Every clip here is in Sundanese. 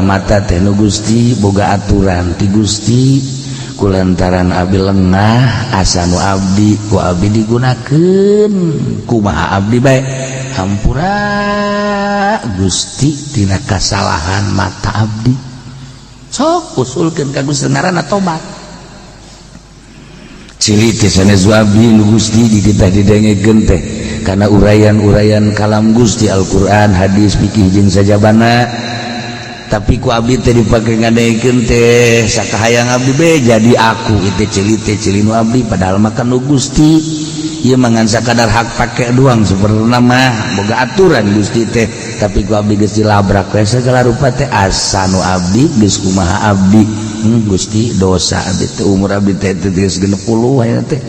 mata teh nu Gusti boga aturan ti Gusti kulantaran abdi lengah asa nu abdi ku abdi digunakeun kumaha abdi bae hampura Gusti tina kasalahan mata abdi sok usulkeun ka Gusti ngaranna tobat cili teh sanes abdi nu Gusti dititah didengekeun teh kana urayan-urayan kalam Gusti Al-Qur'an hadis fikih jeung sajabana tapi ku abdi teh dipake ngadengekeun teh sakahayang abdi be jadi aku itu cili nu abdi padahal makan nu Gusti ieu mangan sakadar hak pake doang saperna mah boga aturan Gusti teh tapi ku abdi geus dilabrak we segala rupa teh asa nu abdi geus kumaha abdi Gusti dosa abdi teh umur abdi teh geus 60 aya teh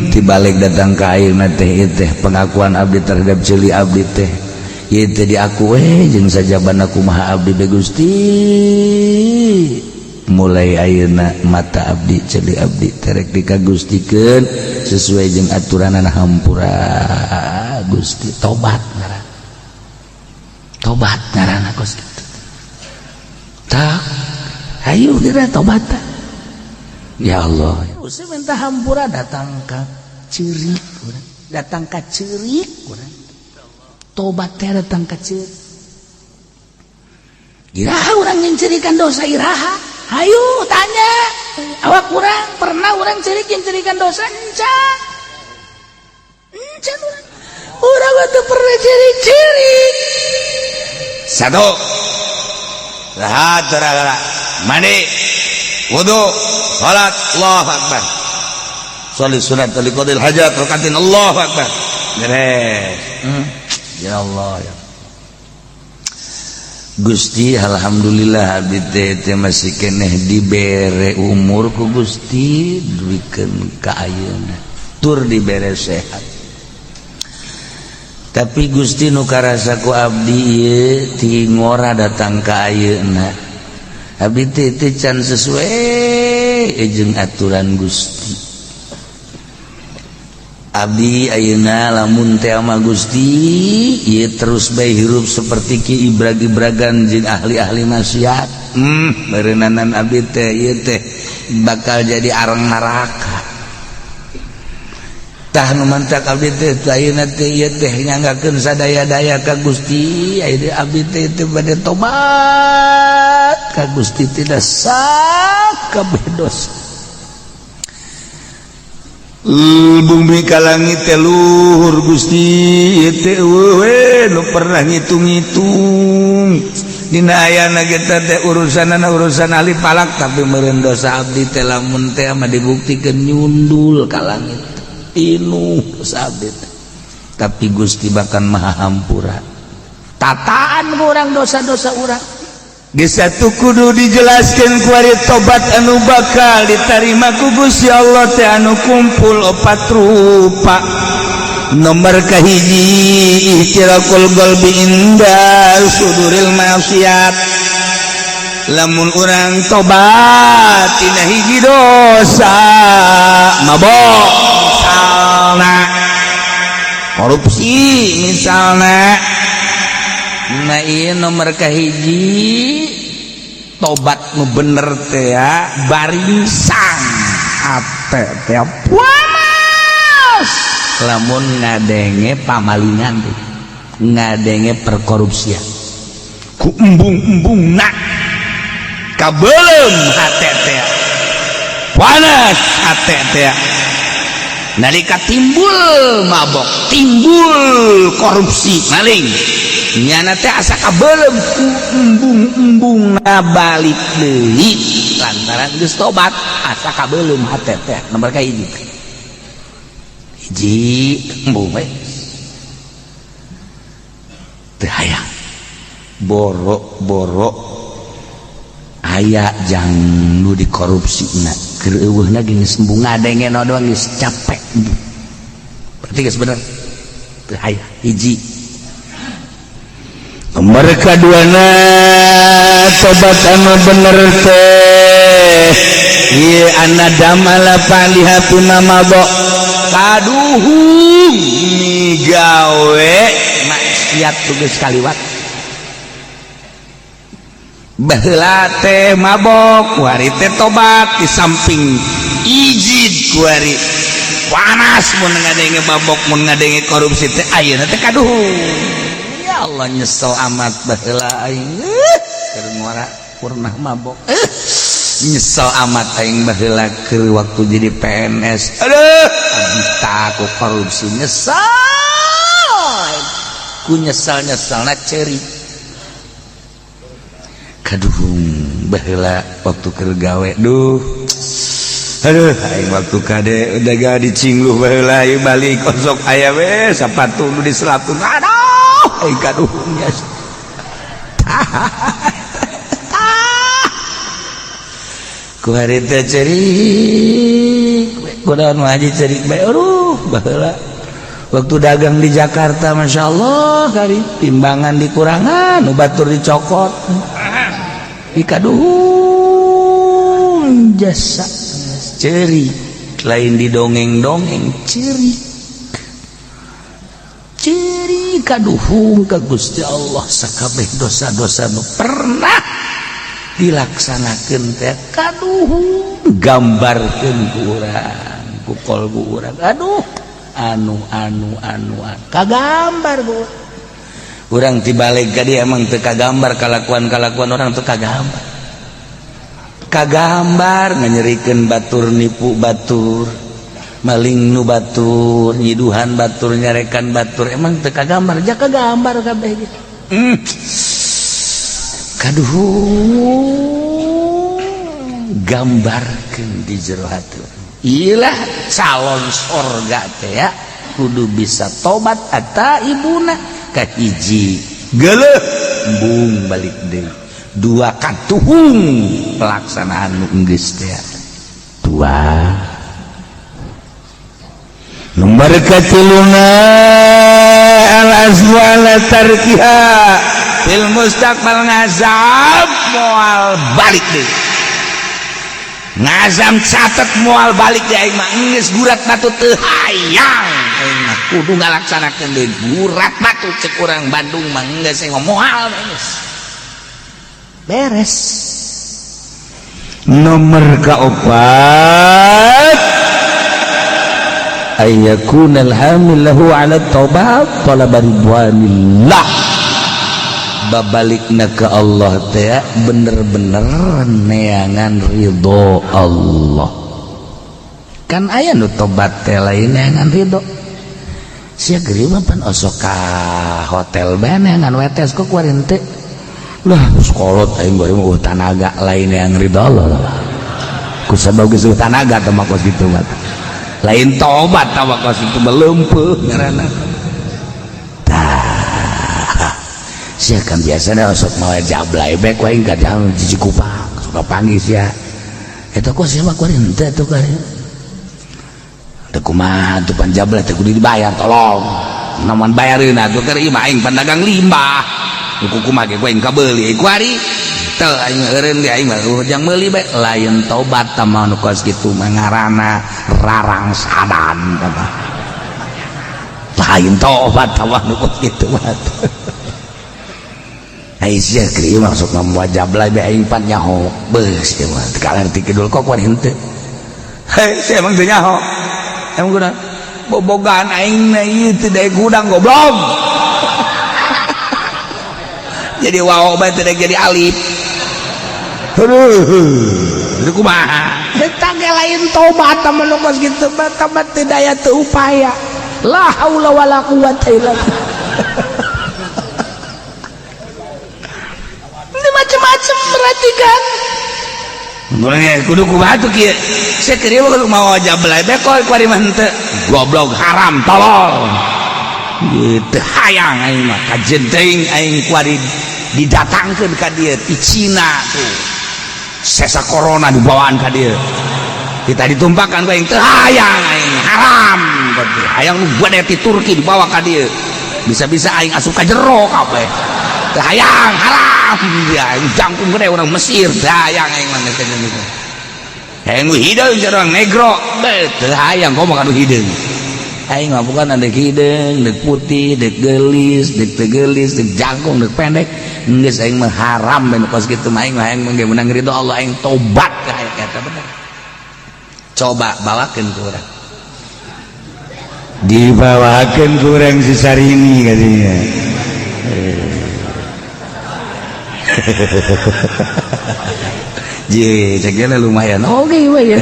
tibalik datang ka ayeuna teh ieu teh pengakuan abdi terhadap cili abdi teh ieu teh diaku we jeung sajabana kumaha abdi be Gusti mulai ayeuna mata abdi cili abdi terek dikagustikeun sesuai jeung aturanana hampura Gusti tobat ngaranna kos kitu tak hayu dira tobat ya Allah usah minta hampura datang ka ceurik urang datang ka ceurik urang tobat teh datang ka ceurik iraha urang yang cerikan dosa iraha hayu tanya awak urang pernah urang ceurik yang cerikan dosa encan urang teh pernah ceurik satu rahat teragala mandi wudu salat Allahu akbar sholli sunat li qadil hajat rakatin Allahu akbar beres ya Allah ya Gusti alhamdulillah abdi teh masih keneh dibere umur ku Gusti duikeun ka ayeuna tur dibere sehat tapi Gusti nu karasa ku abdi ieu ti ngora datang ka ayeuna abdi teh can sesuai jeung aturan Gusti abdi ayeuna lamun teh ama Gusti ieu terus bae hirup seperti ki ibrag-ibragan jeung ahli-ahli maksiat beureunanan abdi teh ieu teh bakal jadi areng neraka tah nu mantak abdi teh ayeuna teh ieu teh nyanggakeun sadaya-daya ka Gusti ayeuna abdi teh bade tobat ka Gusti tidak sakabeh dosa bumi ka langit teh luhur Gusti ieu teh we nu pernah ngitung-ngitung dina ayana kita teh urusanana urusan ahli palak tapi meureun dosa abdi teh lamun teh mah dibuktikeun nyundul ka langit pinuh dosa abdi teh tapi Gusti bahkan maha hampura tataan urang dosa-dosa urang geus atuh kudu dijelaskeun ku ari tobat anu bakal ditarima ku Gusti Allah teh anu kumpul 4 rupa nomor kahiji ihtirakul qalbi inda suduril maksiat lamun urang tobat tina hiji dosa mabok misalna korupsi misalna nah ieu nomor kahiji tobat nu bener teh ya baringsang ate teh puas lamun ngadenge pamalingan teh ngadenge perkorupsian ku embung-embungna kabeulem hate teh panas hate teh nalika timbul mabok timbul korupsi maling nyana teh asa kabeulem ku embung-embungna balik deui lantaran geus tobat asa kabeulem hate teh nomor kahiji hiji embung we teu hayang boro-boro aya jang nu dikorupsina keur eueuhna geus embung ngadenge doang geus capek berarti geus bener teu hayang hiji nomor kaduana tobat anu bener teh ieu anadamala palihatuna mabok kaduhung migawe maksiat tugas kaliwat baheula teh mabok kuari teh tobat di samping izin kuari panas mun ngadenge mabok mun ngadenge korupsi teh ayeuna teh kaduhung ya Allah nyesel amat baheula aing keur ngora pernah mabok nyesel amat aing baheula keur waktu jadi PNS aduh abdi aku korupsi nyesel ku nyesal-nyesalna ceri kaduhung baheula waktu keur gawe duh aduh aing waktu kade udah gak dicingluh baheula ieu balik kosok aya we sapatu nu diselatun aduh aing kaduhung nya ku hari teh cerik kunaon mah haji cerik bae aduh baheula waktu dagang di Jakarta Masya Allah kali timbangan dikurangan nu batur dicokot ikaduhung jasa cerik lain didongeng-dongeng cerik cerik kaduhung ka Gusti Allah sakabeh dosa-dosa nu pernah dilaksanakeun teh kaduhung gambarkeun ku urang ku kolbu urang aduh anu kagambar bu urang tibalik ka dia emang teu kagambar kalakuan orang teu kagambar nganyerikeun batur nipu batur maling nu batur nyiduhan batur nyarekan batur emang teu kagambar ja kagambar kabeh gitu kaduhung gambarkeun di jero hati ilah calon sorga teh ya kudu bisa tobat eta ibuna kahiji geuleuh embung balik deui dua katuhung pelaksanaan nu geus teh dua nomor katiluna al azwala tarkiha fil mustaqbal ngazab moal balik deui ngazam catet moal balik di aing mah geus gurat batu teu hayang aing mah kudu ngalaksanakeun deui gurat batu cek urang Bandung mah geus aing moal geus beres nomor kaopat ayyakunal hamil lahu ala taubat talaba ridwanillah babalikna ke Allah teh bener-bener neangan ridho Allah kan aya nu tobat teh lain neangan ridho sia geureum mah pan osok ka hotel bae neangan wetes kok kuarin teh lah sekolot aing bari mah tanaga lain neangan ridho Allah ku sabab geus tanaga teh mah kos kitu mah lain tobat tah kos kitu beleumpeuh ngaranna sia kan biasana sok mawa jablay bae ku aing kadang di Cikupang suka panggil sia eta kok sia mah kuarin teh atuh kali teu kumaha tuh pan jablay teh kudu dibayar tolong namun bayareun atuh keur ieu mah aing pandagang limbah kumaha ge ku aing kabeuli kuari teu aing eureun di aing mah jang meuli bae lain tobat tah mah nu kos kitu mah ngaranna rarang sadan apa lain tobat tah mah nu kos kitu mah Aisyah krieu maksud mah jablay bae aing pan nyaho beus teh mah kalerti kidul kok kuarin teh heh sia emang teu nyaho emang kunaon bobogan aing na ieu teh dae gudang goblok jadi wao bae teh jadi alif aduh itu kumaha eta ge lain tobat mah nu kos kitu mah tobat teh daya teu upaya la haula wala quwata illa billah macam-macam perhatikan kudu kumaha tuh kieu sia keur kudu mau jablay bae kok kuari mah henteu goblok haram tolol teu hayang aing mah kajenteng aing kuari didatangkeun ka dieu ti Cina tuh sesa corona dibawaan ka dieu kita ditumpahkan ku aing teu hayang aing haram hayang nu gede ti Turki dibawa ka dieu bisa-bisa aing asup ka jero kabeh teu hayang haram ya jangkung gede orang Mesir hayang aing mah teh kitu hayang nu hideung jeung urang negro teu hayang komo kanu hideung aing mah bukan ada hidung dek putih dek gelis dek tegelis dek jangkung dek pendek geus aing mah haram ben kos kitu mah aing menang ridho Allah aing tobat ka eta bener coba bawakeun ku urang dibawakeun ku urang si Sarini katanya Ji, ceknya lumayan. Oke, ya.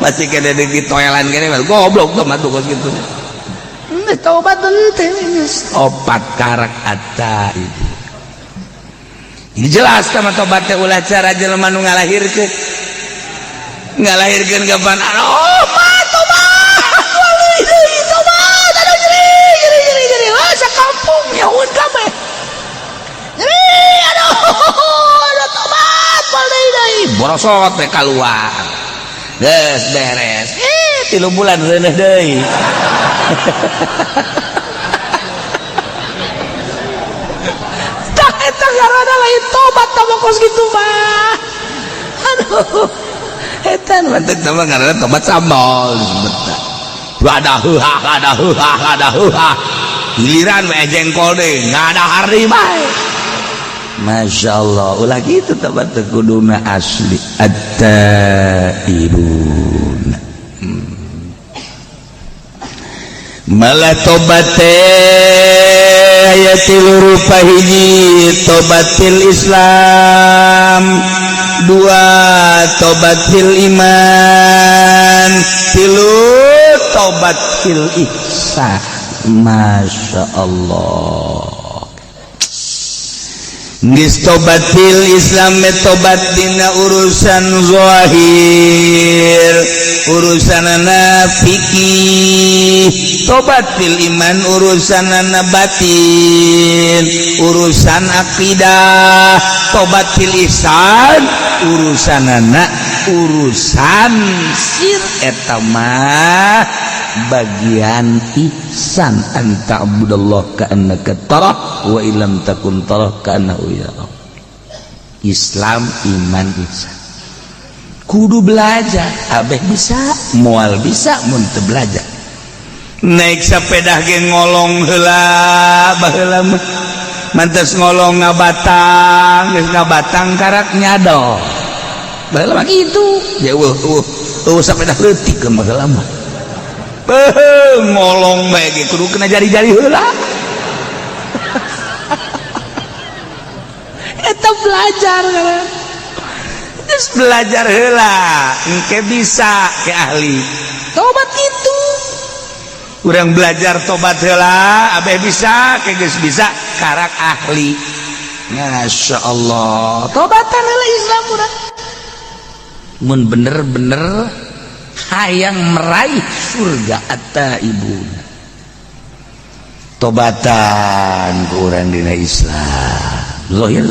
Masih kena di toilan kene, goblok teman tuh gitu. Tobat teh opat karak ata itu. Ini jelas sama tobatnya ulah cara jelema nu ngalahirkeun. Ngalahirkeun kapan? Oh, tobat. Tobat. Aduh jeri. Wah, sakampung ya un kabeh. Borosot teh keluar geus beres 3 bulan reuneuh deui tah eta ngaranna lain tobat tambah kos kitu mah aduh eta mah teh ngaranna tobat sambal disebutna lada giliran we jengkol deui ngadahar di bae. Masya Allah ulah gitu tobat kuduna asli at-taibun malah tobat aya 3 rupa hiji tobatil Islam 2 tobatil iman 3 tobatil ihsan Masya Allah geus tobatil Islam tobat dina urusan zahir urusanana fikih tobatil iman urusanana batin urusan akidah tobatil ihsan urusanana urusan sir eta mah bagian ihsan anta abudallah ka'annaka tarah wa illam takun tarah ka'annahu yarah. Islam iman ihsan kudu belajar abeh bisa moal bisa mun teu belajar naik sepeda ge ngolong heula baheula mah mantes ngolong ngabatang geus ngabatang karak nyado baheula mah kitu ya sepeda leutik ke baheula mah ngolong bae ge kudu kena jari-jari heula eta belajar kan geus belajar heula engke bisa ke ahli tobat itu urang belajar tobat heula abeh bisa ke geus bisa karak ahli Masya Allah tobatan heula Islam urang mun bener-bener hayang meraih surga at-taibun tobatan ku urang dina Islam zahir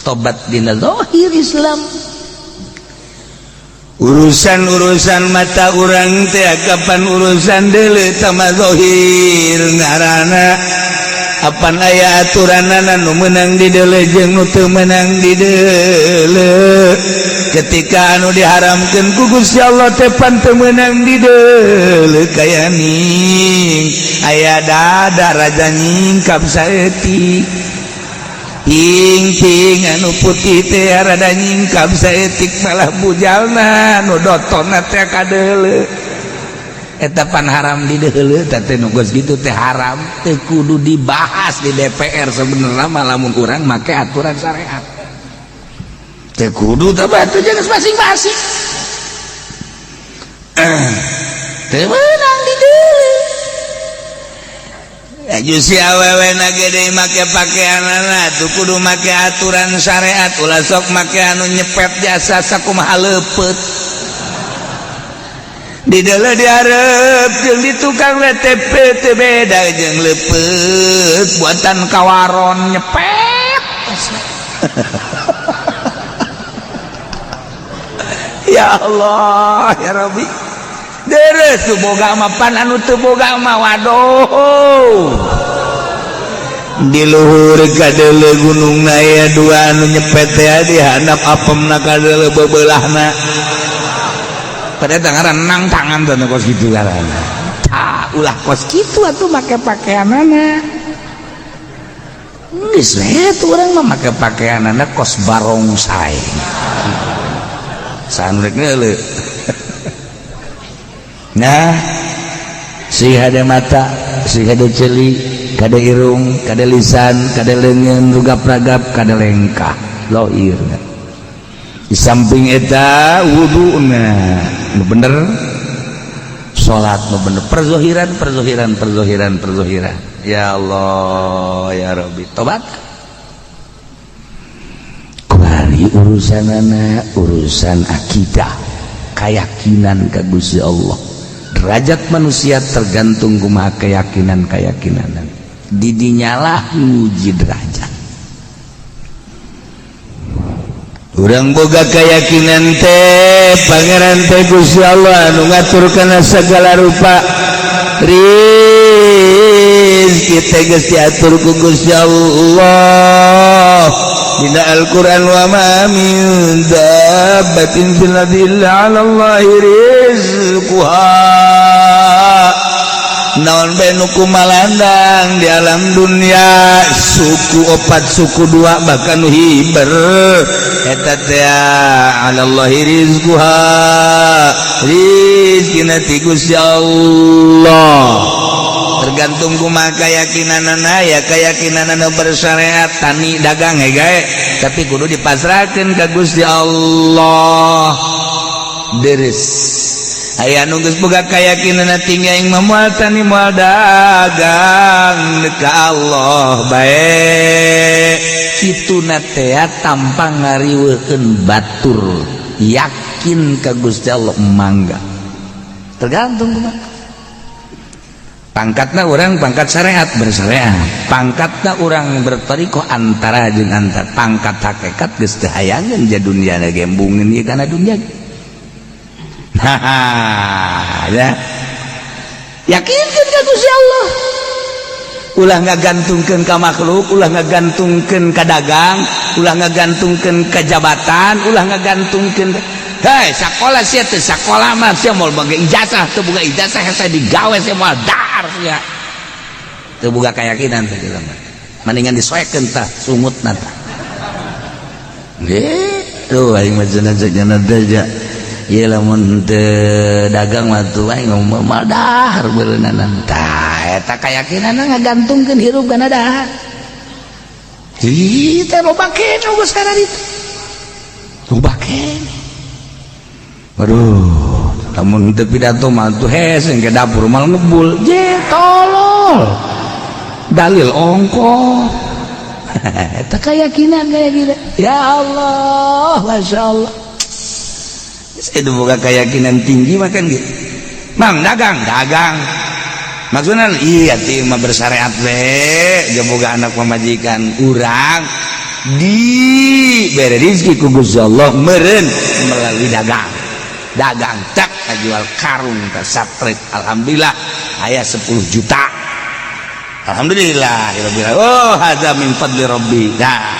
tobat dina zahir Islam urusan mata urang teh kapan urusan deuleu tama zahir ngaranna apan aya aturanana nu meunang di deuleu jeung nu teu meunang di deuleu ketika anu diharamkeun ku Gusti Allah teh pan teu meunang di deuleu kaya ning aya dada raja nyingkap saeutik ting anu putih teh rada nyingkap saeutik malah bujalna nu dotonna teh ka deuleu eta pan haram di deuleu teh nu geus kitu teh haram teh kudu dibahas di DPR sebenarnya mah lamun urang make aturan syariat teh kudu teh batu jeung masing-masing teh meunang di deuleu aju si awewe na gede make pakaianana tuh kudu make aturan syariat ulah sok make anu nyepet jasa sakumaha leupeut di deuleu diarep jeung di tukang WTP teh beda jeung leupeut buatan kawaron nyepet ya Allah ya Rabbi deres tuh boga mah pan anu teu boga mah waduh di luhur ka deuleu gunungna aya 2 anu nyepet teh di handap apemna ka deuleu bebeulahna pada ngaran nang tangan teh kos kitu ngaranna ulah kos kitu atuh make pakaianana geus we tuh urang mah make pakaianana kos barongsai sanrek geuleuh nah si hade mata si hade ceuli kada irung kada lisan kada leungeun rugap-ragap kada lengkah lohir di samping eta wuduna nu bener salat nu bener perzohiran ya Allah ya Rabbi tobat kuari urusanana urusan akidah keyakinan ka Gusti Allah derajat manusia tergantung kumaha keyakinan didinyalah nguji derajat urang boga keyakinan teh pangeran teh Gusti Allah anu ngatur kana segala rupa rizki teh geus diatur ku Gusti Allah dina Al-Qur'an wa ma min dabbatin fil ardi illa 'ala Allahi rizquha naon bae nu kumalandang di alam dunia suku opat suku dua bahkan nu hiber eta teh 'ala Allahi rizquha rizqina ti Gusti Allah tergantung kumaha keyakinanana ya keyakinanana bersyariat tani dagang gae tapi kudu dipasrahkeun ka Gusti Allah deres aya nu geus boga keyakinanna tinggi aing moal tani moal dagang ka Allah bae kituna teh tanpa ngariweukeun batur yakin ka Gusti Allah mangga tergantung kumaha pangkatna orang pangkat syariat bersyariat pangkatna orang bertarikoh antara jeung antar pangkat hakikat geus teu hayangeun ja dunia na gembungin ieu kana dunia ya yakinkeun ka Gusti Allah ulah ngagantungkeun ka makhluk ulah ngagantungkeun ka dagang ulah ngagantungkeun ka jabatan ulah ngagantungkeun hei sakola sia teu sakola mah sia moal boga ijazah teu boga ijazah hese digawe sia moal dar sia teu boga keyakinan teh jelema mendingan disoekeun tah sumutna tah gitu aing mah cenah teh ja ieu lamun teu dagang mah tuh aing ngomong moal dahar beuleunan tah eta keyakinanna ngagantungkeun hirup kana dahar ieu teh loba keneh geus kana ditu loba keneh aduh namun teu pidato mah tuh hese ke dapur malah ngebul je tolol dalil ongko eta keyakinan ya Allah masyaallah itu boga keyakinan tinggi makan gitu mang dagang maksudnya iya ti mah bersyariat we jeung boga anak pamajikan urang dibere rezeki ku Gusti Allah meureun melalui dagang tak jual karung ke sapret alhamdulillah aya 10 juta alhamdulillah oh hadza min fadli rabbi dah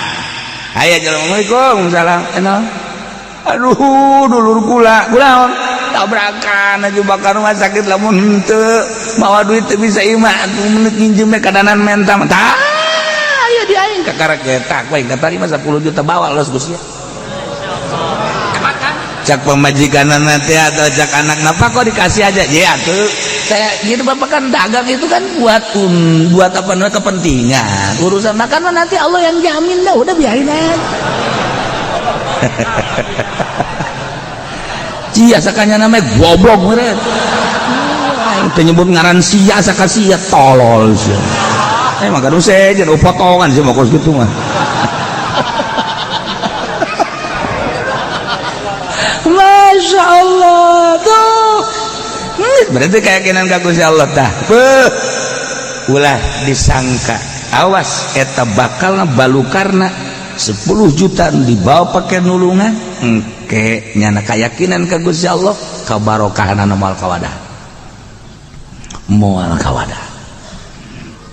aya assalamualaikum salam enal aduh dulur kula kunaon tabrakan aju bakar rumah sakit lamun henteu mawa duit teu bisa imah menit nginjem kadanan mentam tah aya di aing kakarek eta we katarima 10 juta bawa los Gus ya cak pemajikan nanti atau cak anak napa kok dikasih aja ya tuh saya gitu bapak kan dagang itu kan buat apa namanya kepentingan urusan makan nanti Allah yang jamin dah udah biarin aja cia sakanya namanya goblok meureun itu nyebut ngaran sia saka sia tolol sih mah kan saya jadi potongan sih makos gitu mah Masya Allah tuh berarti keyakinan ka Gusti Allah tah ulah disangka awas eta bakal balukarna 10 juta dibawa pakai nulungan engke nyana keyakinan ka Gusti Allah kabarokahna moal kawadah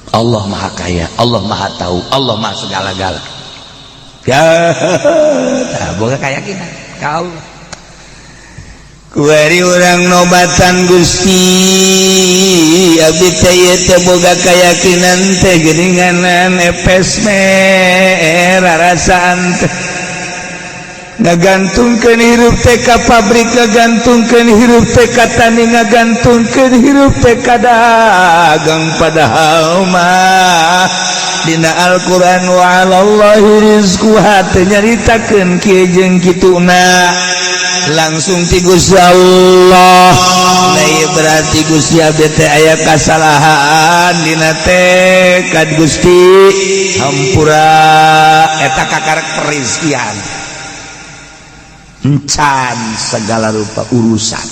Allah maha kaya Allah maha tahu Allah maha segala-gala ya boga keyakinan ka Allah kuari urang nobatan Gusti abdi teh boga kayakinan teh geuninganan epes rarasaan teh ngagantungkeun hirup teh ka pabrik ngagantungkeun hirup teh ka tani ngagantungkeun hirup teh ka dagang padahal mah dina Al-Qur'an wa 'alallahi rizquha teh nyaritakeun kieu jeung kituna langsung ti Gusti Allah lain berarti Gusti abdi teh aya kasalahan dina teh ka Gusti hampura eta kakarek peristian encan segala rupa urusan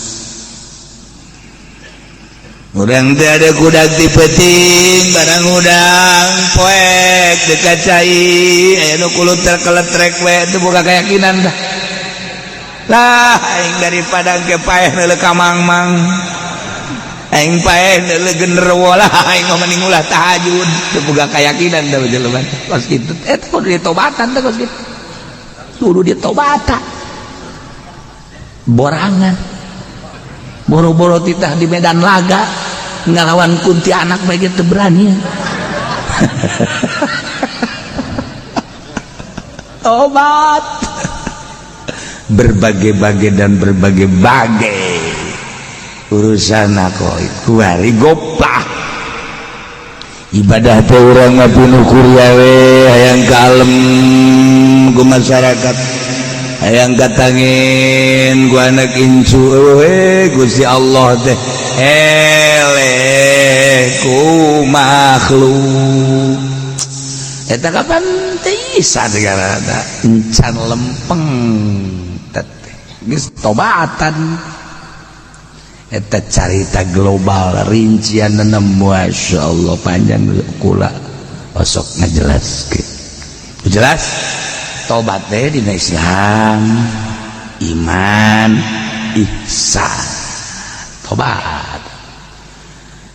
urang teh ada kudak ti peuting barang udang poek dekat cai aya nu kulut terkeletrek we teu boga keyakinan dah lah aing daripada ke paeh neuleuh ka mangmang aing paeh neuleuh genderuwo lah aing mah mending ulah tahajud teu boga keyakinan da jelema kos kitu eta kudu ditobatan teh kos kitu kudu ditobatan borangan boro-boro titah di medan laga ngalawan kuntilanak bae teu berani obat berbagai-bagai dan berbagai-bagai urusan aku kuari goplah ibadah teh urang mah pinuh kuria we hayang kalem ku masyarakat hayang katangin ku anak incu we Gusti Allah teh eleh ku makhluk eta kapan teh isa negarana encan lempeng geus tobatan eta carita global rincianna masyaallah panjang kula osok ngajelaskeun jelas tobat teh dina Islam iman ihsan tobat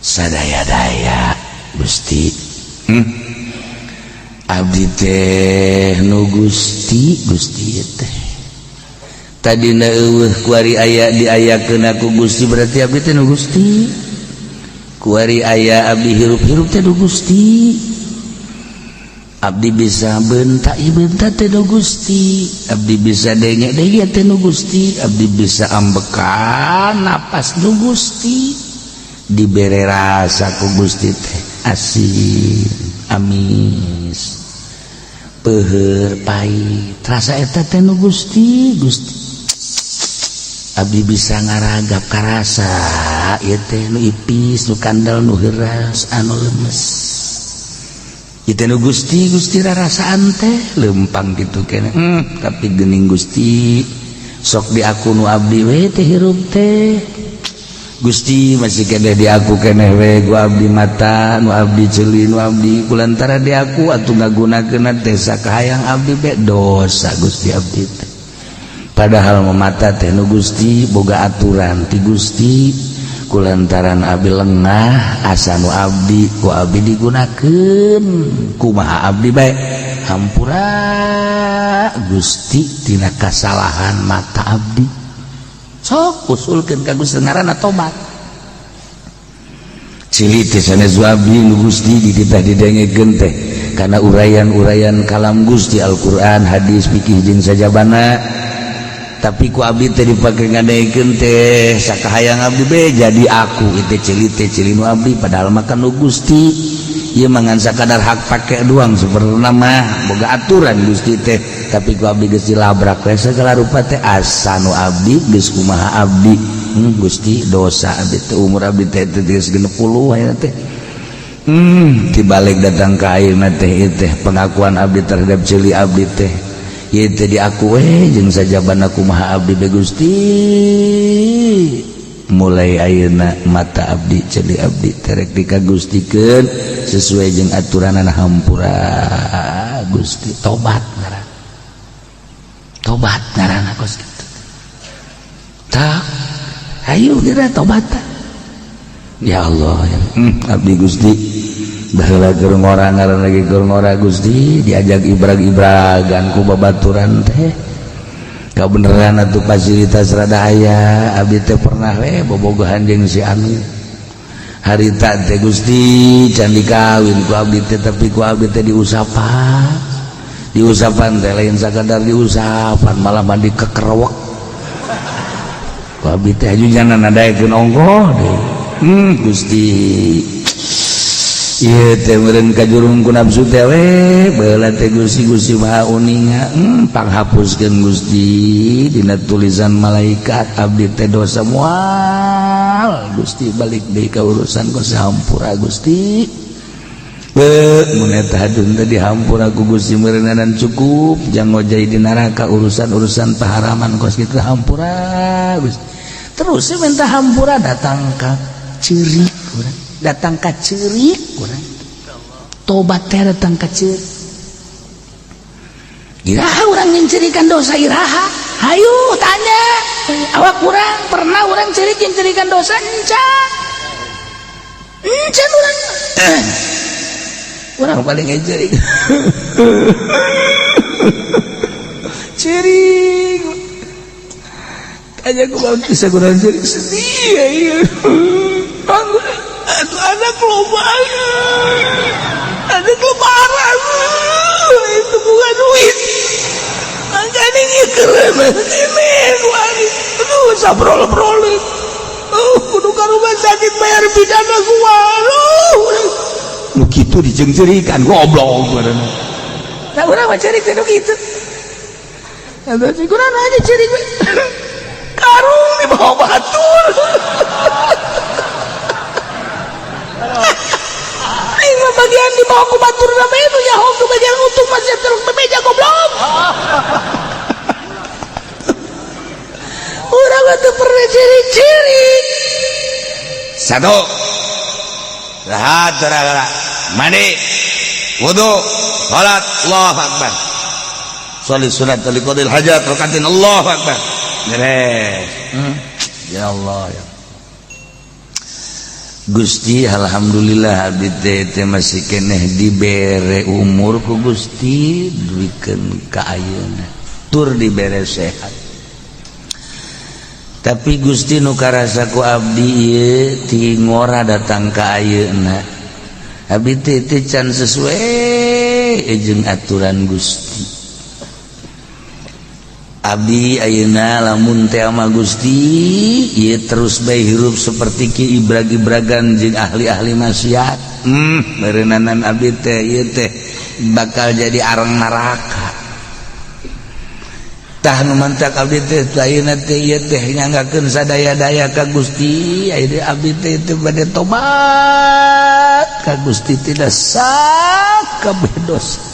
sadaya-daya Gusti abdi teh nu Gusti teh tadina eueuh kuari aya diayakeun aku Gusti berarti abdi teh nu Gusti kuari aya abdi hirup-hirup teh nu Gusti abdi bisa bentak ieu bentak teh nu Gusti abdi bisa denge-denge teh nu Gusti abdi bisa ambekan napas nu Gusti dibere rasa ku Gusti teh asin amis peuheur pait rasa eta teh nu Gusti abdi bisa ngaragap ka rasa ieu teh nu ipis nu kandel nu heuras anu lemes ieu teh nu Gusti rarasaan teh lempang kitu keneh tapi geuning Gusti sok di aku nu abdi we teh hirup teh Gusti masih keneh di aku keneh we ku abdi mata nu abdi ceuli nu abdi kulantara di aku atuh ngagunakeun teh sakahayang abdi be dosa Gusti abdi teh padahal mata teh nu Gusti boga aturan ti Gusti kulantaran abdi lengah asa nu abdi ku abdi digunakeun kumaha abdi bae hampura Gusti tina kasalahan mata abdi sok usulkeun ka Gusti ngaranna tobat cilik teh sanes abdi nu Gusti dititah didengekeun teh kana urayan-urayan kalam Gusti Al-Qur'an hadis fikih jeung sajabana tapi ku abdi teh dipake ngadekeun teh sakahayang abdi be jadi aku itu cili nu abdi padahal makan nu Gusti ieu mangan sakadar hak pake doang saperna mah boga aturan Gusti teh tapi ku abdi geus dilabrak we segala rupa teh asa nu abdi geus kumaha abdi Gusti dosa abdi teh umur abdi teh geus 60 aya teh tibalik datang ka ayeuna teh ieu teh pengakuan abdi terhadap cili abdi teh ieu teh di aku we jeung sajabana kumaha abdi be Gusti mulai ayeuna mata abdi celi abdi terek dikagustikeun sesuai jeung aturanana hampura Gusti tobat ngaranna kos kitu tak ayo geura tobat ya Allah abdi Gusti baheula keur ngora ngaran lagi keur ngora Gusti diajak ibrag-ibragan ku babaturan teh kabeneran atuh fasilitas rada aya abdi teh pernah bobogohan jeung si Anu harita teh Gusti can dikawin ku abdi teh tapi ku abdi teh diusapan teh lain sakadar diusapan malah mandi kekerewek ku abdi teh ajunan nadaekeun ongkoh deui Gusti ieu teh meureun kajurung ku nafsu teh we baheula teh Gusti Maha Uninga panghapuskeun Gusti dina tulisan malaikat abdi teh dosa moal Gusti balik deui ka urusan ku sahampura Gusti mun eta hadun teh dihampura ku Gusti meureunana cukup jang ngojai di neraka urusan-urusan paharaman kos kitu hampura Gusti terus minta hampura datang ka ceurik urang datang ka ceurik urang tobat teh datang ka ceurik iraha urang nyeurikan dosa iraha hayu tanya awak urang pernah urang ceurik nyeurikan dosa encan urang urang paling ngejeurik ceurik aja ku bisa kurang ceurik sedih aduh anak lebaran itu bukan duit makanya ini keren ini aduh sabrol kudu ka rumah sakit bayar pidana gua nu kitu dijengcerikan goblok badanna nah urang mah cerik teh nu kitu eta sih kurang aja cerik karung di bawah batur ini bagian di bawah ku batur nama itu ya hong tu bagian utuh masih terus bebeja goblok orang itu pernah ciri-ciri satu rahat teragara mandi wudu salat Allahu Akbar sholli sunat liqadil hajat rakatin Allahu Akbar beres ya Allah ya Gusti alhamdulillah abdi teh masih keneh dibere umur ku Gusti duikeun ka ayeuna tur dibere sehat tapi Gusti nu karasa ku abdi ieu ti ngora datang ka ayeuna abdi teh can sesuai jeung aturan Gusti abdi ayeuna lamun teh ama Gusti ieu terus bae hirup seperti ki ibrag-ibragan jeung ahli-ahli maksiat meureunana abdi teh ieu teh bakal jadi areng neraka tah nu mantak abdi teh ayeuna teh ieu teh nyanggakeun sadaya-daya ka Gusti ayeuna abdi teh teu bade tobat ka Gusti tidak sakabeh dosa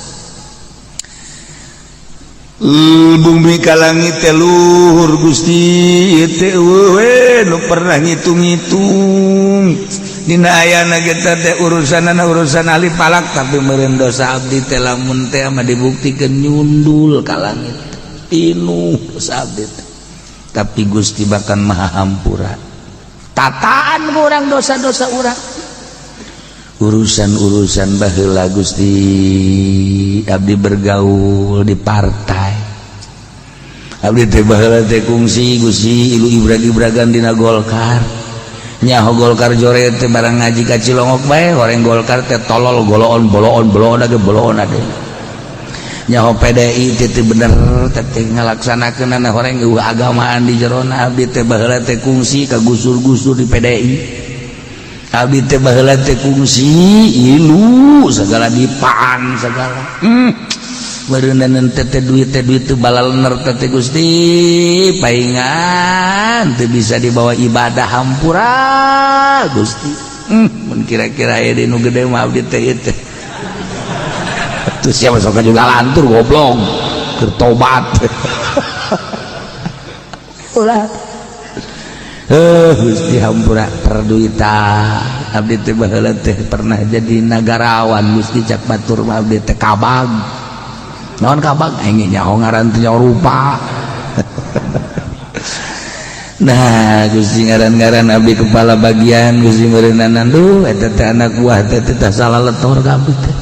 bumi ka langit teh luhur Gusti teh we nu pernah ngitung-ngitung dina ayana kita teh urusan ahli palak tapi meureun dosa abdi teh lamun teh mah dibuktikeun nyundul ka langit pinuh dosa abdi teh tapi Gusti bahkan Maha Hampura tataan urang dosa-dosa urang urusan baheula Gusti abdi bergaul di partai abdi teh baheula teh kungsi Gusti ilu ibrag-ibragan dina Golkar nyaho Golkar jore teh barang ngaji ka Cilongok bae horeng Golkar teh tolol boloon age boloon ade nyaho PDI teh bener teh ngalaksanakeun horeng agamaan di jerona abdi teh baheula teh kungsi ka gusur-gusur di PDI abdi teh baheula teh kungsi ilu segala dipaan segala meureunana teh duit teh balalener teh Gusti paingan teu bisa dibawa ibadah hampura Gusti mun kira-kira aya di nu gede mah abdi teh ieu teh tuh siapa sok juga lantur goblok keur tobat ulah Gusti hampura perduita abdi teh baheula teh pernah jadi nagarawan Gusti cak batur mah abdi teh kabag naon kabag aing nyaho ngaran teh rupa nah Gusti ngaran-ngaran abdi kepala bagian Gusti meureunana duh eta teh anak buah teh tah salah letor ka abdi teh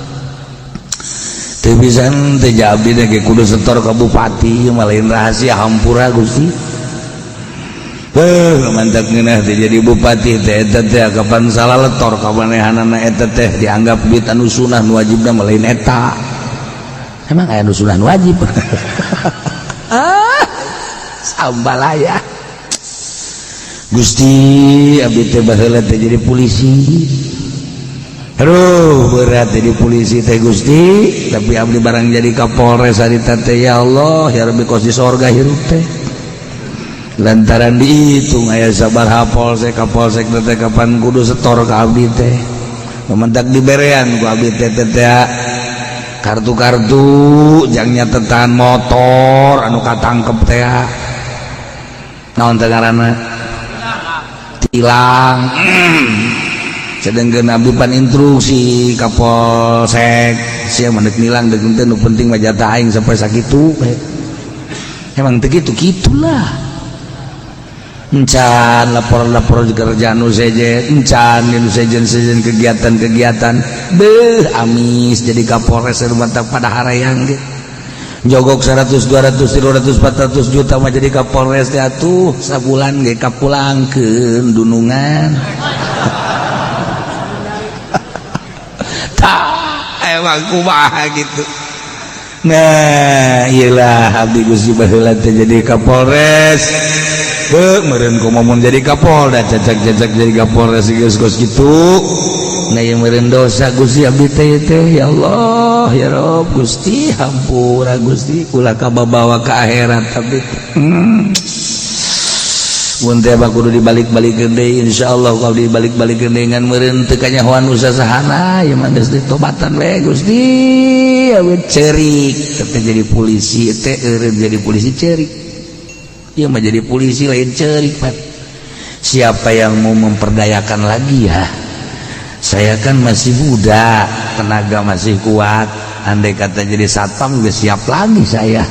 pisan teh abdi ge kudu setor ka bupati malain rahasia hampura Gusti. Mantap ngeunah teh jadi bupati teh eta teh kapan salah letor ka manehanana eta teh dianggap duit anu sunah nu wajibna malain eta. Emang aya nu sunah nu wajib. Sambalaya. Gusti abdi teh baheula teh jadi polisi. Aduh berat jadi polisi teh Gusti, tapi abdi barang jadi Kapolres harita teh ya Allah ya Rabbi kos di sorga hirup teh. Lantaran dihitung aya sabaraha polsek kapolsek teh kapan kudu setor ka abdi teh. Mementak diberean ku abdi teh kartu-kartu jang nyatetan motor anu katangkep teh. Naon teh ngaranna? Tilang. Sedangkan abdi pan instruksi kapolsek sia mendek nilang deuk teh nu penting mah jatah aing sampai sakitu. Emang teh kitu-kitulah. Encan lapor-lapor kerjaan nu sejen, encan nu sejen kegiatan-kegiatan. Beuh amis jadi kapolres mantap pada harayang ge. Jogok 100 200 300 400 juta mah jadi kapolres teh atuh sabulan ge kapulangkeun dunungan. Emang kumaha gitu. Nah iyalah abdi Gusti baheula teh jadi Kapolres meureun kumaha jadi Kapolda cacak-cacak jadi Kapolres geus kitu. Nah ieu meureun dosa Gusti abdi teh ya Allah ya Rabb Gusti hampura Gusti ulah kabawa ka akhirat abdi. Mun teh kudu dibalik-balikeun deui insyaallah kalau dibalik-balikeun dengan meureun teu kanyahoan usahana ya mah geus ditobatan we Gusti awet ceurik teh jadi polisi teh eureun jadi polisi ceurik ieu mah jadi polisi lain ceurik Pak. Siapa yang mau memperdayakan lagi ya, saya kan masih muda tenaga masih kuat, andai kata jadi satpam geus siap lagi saya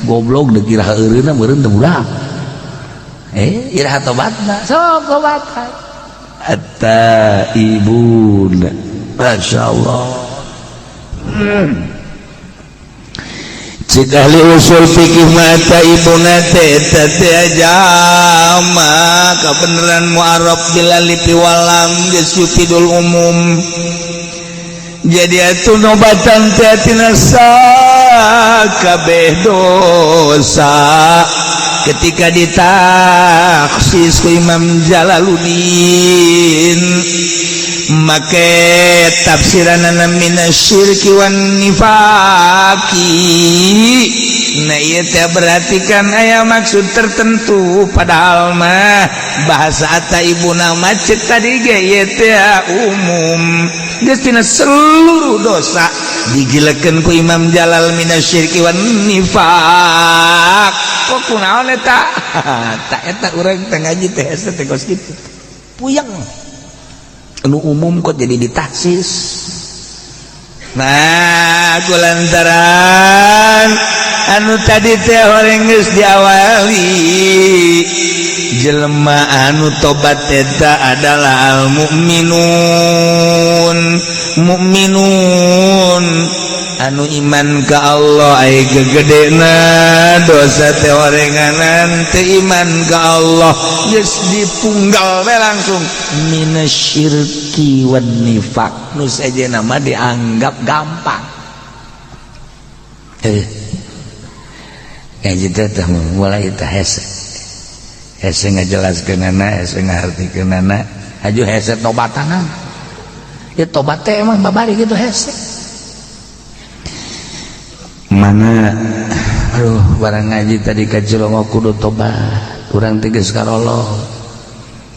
goblok deuk kira eureunna meureun teu budak. Iraha tobatna sok tobatan at-taibun masyaallah. Cik ahli usul fikih mata ibuna teh ajama kebenaran mu'arab bilalifi walam geus yufidul umum. Jadi atuh nobatan teh tina kabeh dosa ketika ditaksis ku Imam Jalaluddin make tafsiranana minasyirki wan nifaqi. Nah ieu teh berarti kan aya maksud tertentu padahal mah bahasa ataibuna macet tadi ge ieu teh umum geus tina seluruh dosa digilekeun ku Imam Jalal minasyirki wan nifaq. Kok kunaon eta? Tak eta urang teh ngaji teh asa teh kos kitu. Puyeng. Anu umum kok jadi ditahsis. Nah, kulantaran anu tadi teh horeng geus diawali. Jelema anu tobat eta adalah al mukminun anu iman ka Allah aya gegedena dosa teh orenganan teh iman ka Allah geus dipunggal we langsung minasyirki wan nifaq nu sajena mah dianggap gampang. Kaji teh mulai teh hese ngajelaskeunana hese ngahartikeunana aju hese tobatanan ya tobat teh emang babari gitu hese mana aduh barang ngaji tadi ka Cilongo kudu tobat urang teh geus karolo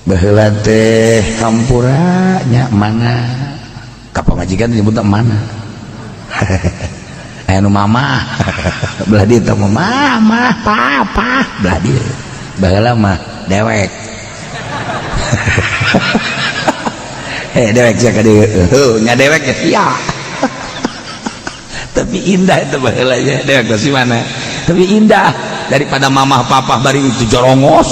baheula teh hampura nya mana ka pamajikan disebutna mana aya nu mama belah dieu teh mama papa belah dieu baheula mah dewek dewek sia ka dieu nya dewek ya sia tapi indah itu baheula nya dewek si mana tapi indah daripada mamah papa bari itu jorongos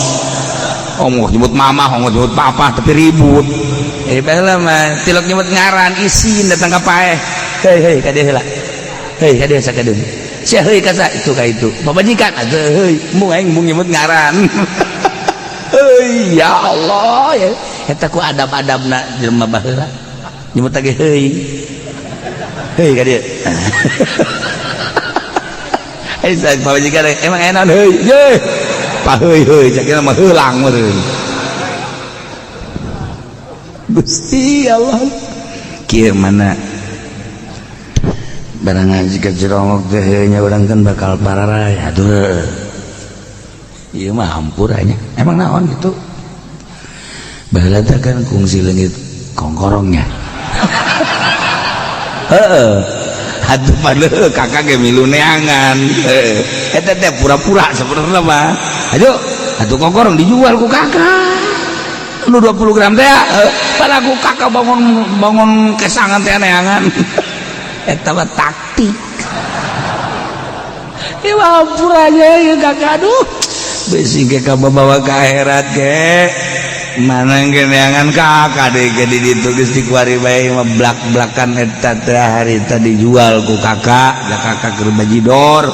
ongos nyebut mamah ongos nyebut papa tapi ribut baheula mah tilok nyebut ngaran isin datang ka paeh hei ka dieu heula heuy ka dieu sakadeung sia heuy ka itu ka itu pamajikan atuh heuy mung aing mung nyebut ngaran heuy ya Allah ya eta ku adab-adabna jelema baheula nyebut lagi heuy heuy ka dieu ai sak pamajikan emang enak heuy ye pa heuy cakina mah heulang meureun Gusti Allah kieu mana barang ngaji ke Cirongok teh nya urang kan bakal pararay aduh ieu mah hampuranya emang naon gitu baheula teh kan kungsi leungit kongkorongnya heeh atuh padahal kakak ge milu neangan eta teh pura-pura sebenarnya mah ayo atuh kongkorong dijual ku kakak nu 20 gram teh pada ku kakak bangun kesangan teh neangan eta mah taktik ieu mah puranya ieu kakak aduh besi ge ka bawa ka akhirat ge mana ge neangan kakak deui ge di ditu geus dikuari bae mah blak-blakan eta teh hari tadi dijual ku kakak da kakak keur bajidor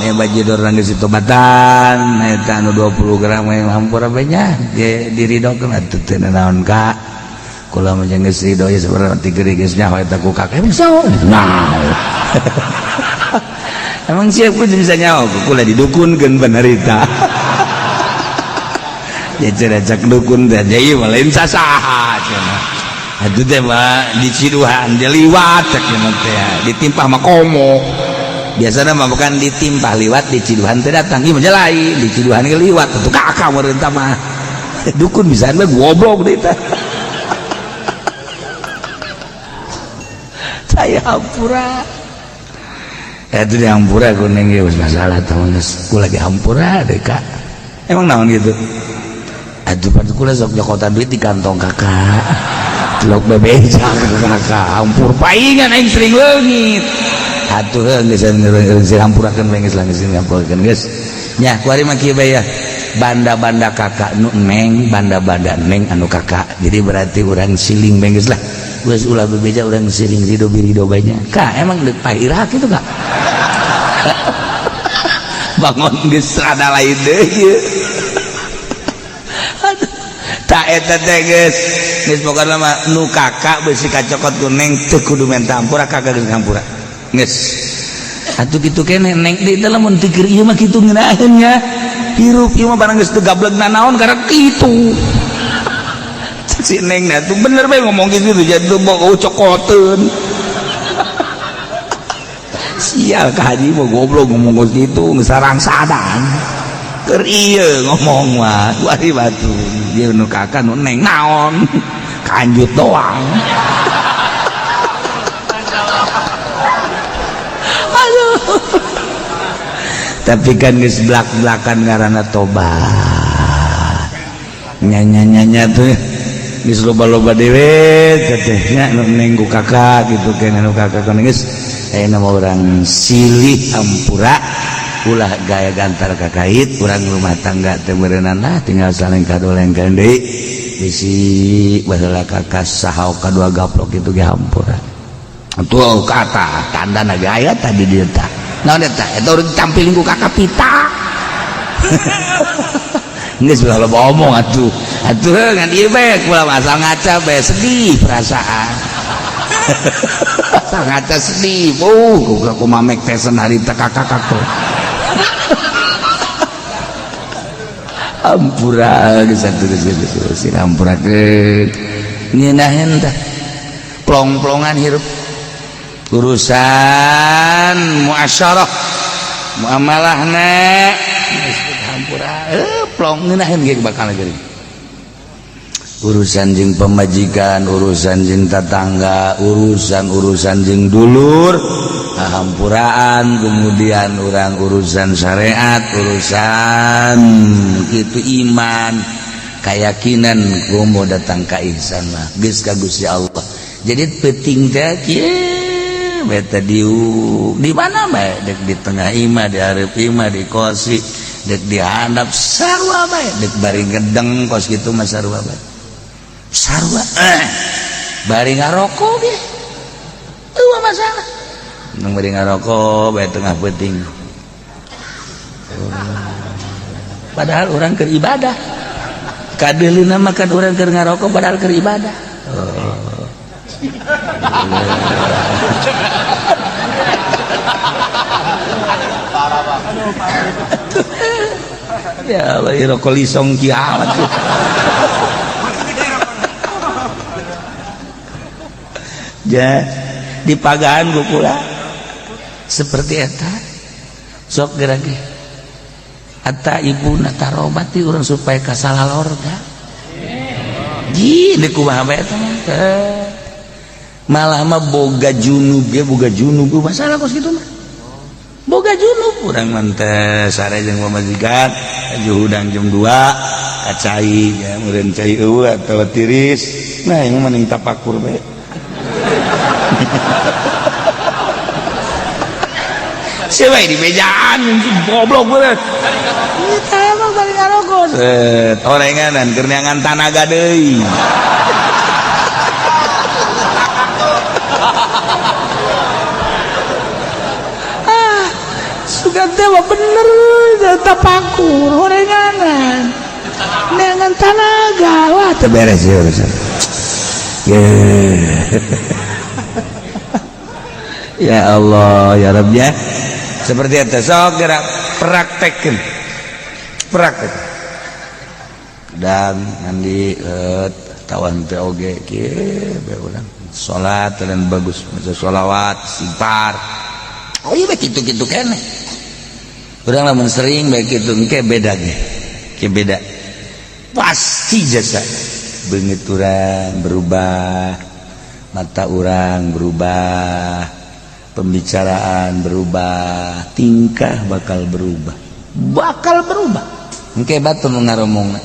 nya bajidor nang geus ditobatan eta anu 20 gram we hampura bae nya ge diridokeun atuh teh naon ka kula mah jeung geus ridho ya sabarang ti geuring geus nyaho eta ku kakak emang saon nah emang siap ku bisa nyaho kula didukunkeun benerita ya ceracak dukun teh jadi mah lain sasaha cenah atuh teh mah di Ciduhan dia liwat cek teh ditimpah mah komo biasana mah bukan ditimpah liwat di Ciduhan teh datang ieu mah lain di Ciduhan ge liwat atuh kakak meureun tah mah dukun bisa mah goblok deui tah saya hampura itu di hampura kuning geus masalah tah geus ku lagi hampura deh kak emang naon gitu aduh pada kula sok nyokotan duit di kantong kakak telok bebeja kakak hampur paingan aing sering leungit atuh geus hampurakeun we geus langsung hampurakeun geus nya kuari mah kieu bae ya banda-banda kakak nu neng banda-banda neng anu kakak jadi berarti urang siling we geus lah geus ulah bebeja urang siling ridho birido bae nya ka emang deuk pairah kitu ka bangun geus rada lain deui tak eta teh geus pokona mah nu kakak beusi kacokot ku neng teu kudu menta hampura kakak geus hampura geus atuh kitu keneh neng deui teh lamun teu keur ieu mah kitu ngeunaheun nya hirup ieu mah barang geus teu gablegna naon karena kitu si neng na tuh bener bae ngomong kitu tuh jadi mau cokoteun sial ka haji mah goblok ngomong kitu geus sarang sadan keur ieu ngomong mah kuari batu ieu nu kakak nu neng naon kanjut doang aduh tapi kan geus blak-blakan ngaranna tobat nya tuh geus loba-loba dewe teh nya nu neng ku kakak kitu keneh nu kakak kan geus ayeuna mah urang silih hampura ulah gaya gantar kakait urang rumah tangga teh meureunana tinggal saling kadolengkeun deui bisi baheula kakak sahaok kadua gaplok kitu ge hampura atuh kata tandana gaya tadi dieu tah naon eta urang ditampilin ku kakak pita geus ulah loba omong atuh ngan ieu bae kula asal ngaca bae sedih perasaan asal ngaca sedih ku mamek teh harita kakak tuh hampura geus sing hampurakeun ngeunaheun tah plong-plongan hirup urusan muasyarah muamalahna geus hampura plong ngeunaheun ge bakal geuring urusan jeung pemajikan urusan jeung tetangga urusan jeung dulur hampuraan kemudian orang urusan syariat urusan gitu iman keyakinan mau datang ke ihsan mah geus ka Gusti Allah jadi penting teh kieu beta di mana bae dek di tengah imah di hareup imah di kosi dek di handap sarua bae dek bari gedeng kos kitu mah sarua bae sarua bari ngaroko ge eueuh masalah nang bari ngarokok bae tengah peuting. Padahal orang keur ibadah. Kadeulina mah kan urang keur ngarokok padahal keur ibadah. Ya Allah, rokok lisong kiamat. Ya, di pagahan gukula seperti eta. Sok gerage. Atta ibuna tarobati urang supaya kasalalorga. Gini kumaha bae eta mah. Malah mah boga junub ge boga junub masalah kos kitu mah. Boga junub urang mah teh sare jeung pamajikan hudang jam 2 kacai ya meureun cai eueuh atawa tiris. Nah ieu mah ning tapakur bae. Siapa di bejaan goblok bener. Kita mah balik ngarokok. Orenganan keur neangan tanaga deui. Sugan teh mah bener tapakur orenganan. Neangan tanaga wah teu beres ya urusan. Ya Allah ya Rabb ya. Seperti itu sok gerak praktekkan dan nanti tawan teh oge kieu bae urang salat dan bagus maca sholawat istighfar oh iya kitu-kitu keneh urang lamun sering bae kitu engke beda ge beda pasti jasa beungeut urang berubah mata urang berubah pembicaraan berubah, tingkah bakal berubah. Engke batu nu ngaromongna.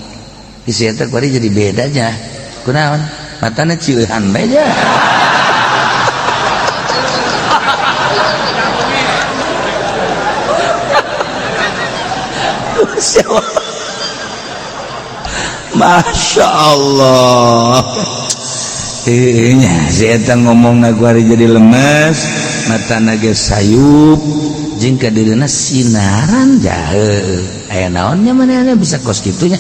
Isi eta kuari jadi bedanya. Kunaon? Matana cieuhan bae ja. Masya Allah. Nya si eta ngomongna kuari jadi lemes. Mata naga sayup jeung kadirina sinaran jahe aya naonnya manehna bisa kos kitunya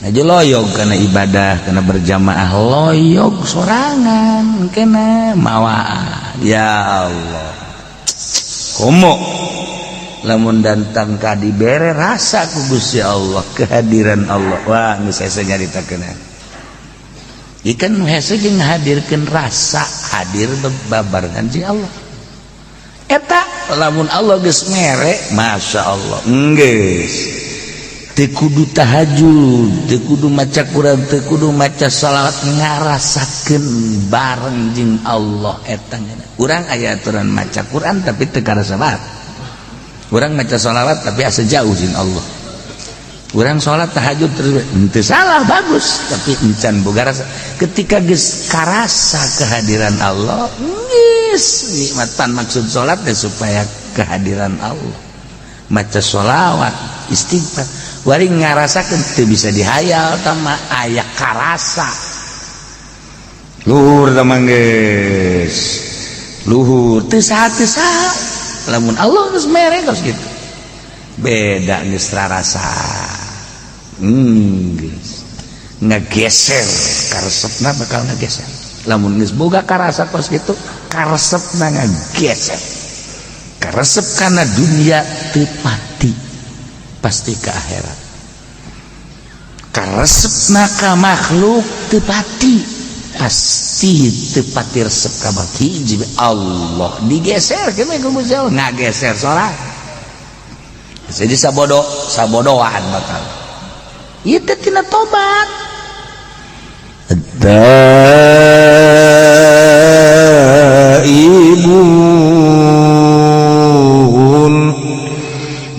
aja loyog kana ibadah kana berjamaah loyog sorangan kena mawaan ya Allah komo lamun dantang ka dibere rasa ku Gusti Allah kehadiran Allah wah geus hese nyaritakeun ikan hese jeung ngahadirkeun rasa hadir babarengan jeung Allah eta lamun Allah geus mere masya Allah geus teu kudu tahajud teu kudu maca Quran teu kudu maca salawat ngarasakeun bareng jeung Allah eta urang aya aturan maca Quran tapi teu karasa baat urang maca salawat tapi asa jauh jeung Allah urang salat tahajud terus teu salah bagus tapi encan boga rasa ketika geus karasa kehadiran Allah nikmatan maksud sholat ya supaya kehadiran Allah maca sholawat istighfar wari ngarasakeun teu bisa dihayal tama aya karasa luhur tama geus luhur teu saha lamun Allah geus mere geus kitu beda geus rarasa geus ngageser karesepna bakal ngageser lamun geus boga karasa kos kitu karesepna ngageser karesep kana dunia teu pati pasti ke akhirat karesepna ka makhluk teu pati pasti teu pati resep ka hiji Allah digeser ke ku Gusti Allah ngageser salat jadi sabodohan bakal ieu teh tina tobat taibun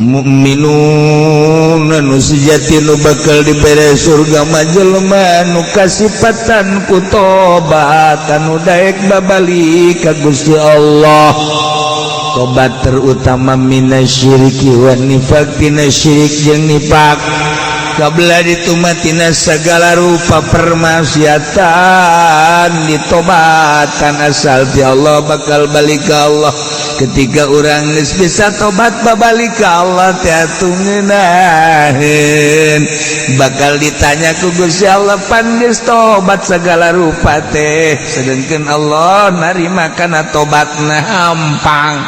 mu'minun anu sejati nu bakal dibere surga majelma nu kasipatan ku tobat anu daek babalik ka Gusti Allah tobat terutama minasyiriki wa nifaq tina syirik jeung nifaq kabla ditumatina segala rupa permaksiatan ditobatan asal ti Allah bakal balik ke Allah ketika orang geus bisa tobat babalik ka Allah teh ngeunahkeun bakal ditanya ku Gusti Allah pan geus tobat segala rupa teh sedengkeun Allah narima kana tobatna hampang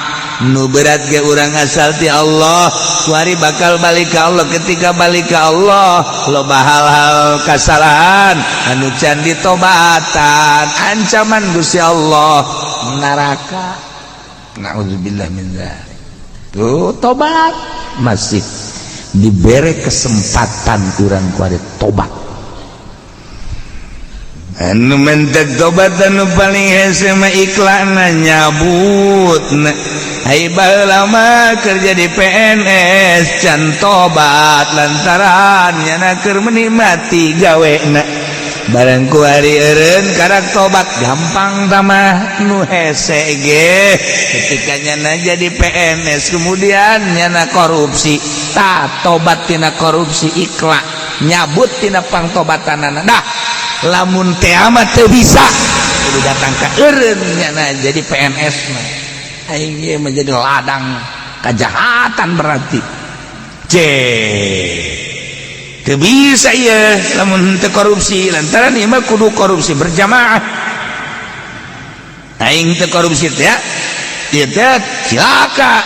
nu berat ge urang asal ti Allah kuari bakal balik ka Allah ketika balik ka Allah loba hal-hal kasalahan anu can ditobatan ancaman Gusti Allah neraka naudzubillah min dzalik tuh tobat masih diberi kesempatan urang kuari tobat anu mentek tobat anu paling hese mah iklanna nyabutna ai baheula mah kerja di PNS can tobat lantaran nyana keur menikmati gawena barang ku hari eureun karak tobat gampang tamah nu hese ge ketika nyana jadi PNS kemudian nyana korupsi tah tobat tina korupsi ikhlas nyabut tina pangtobatanana dah lamun teh amat teu bisa kudu datang ka eureun nyana jadi PNS mah aing ge menjadi ladang kejahatan berarti teu bisa ieu lamun teu korupsi lantaran ieu mah kudu korupsi berjamaah aing teu korupsi teh ieu teh cilaka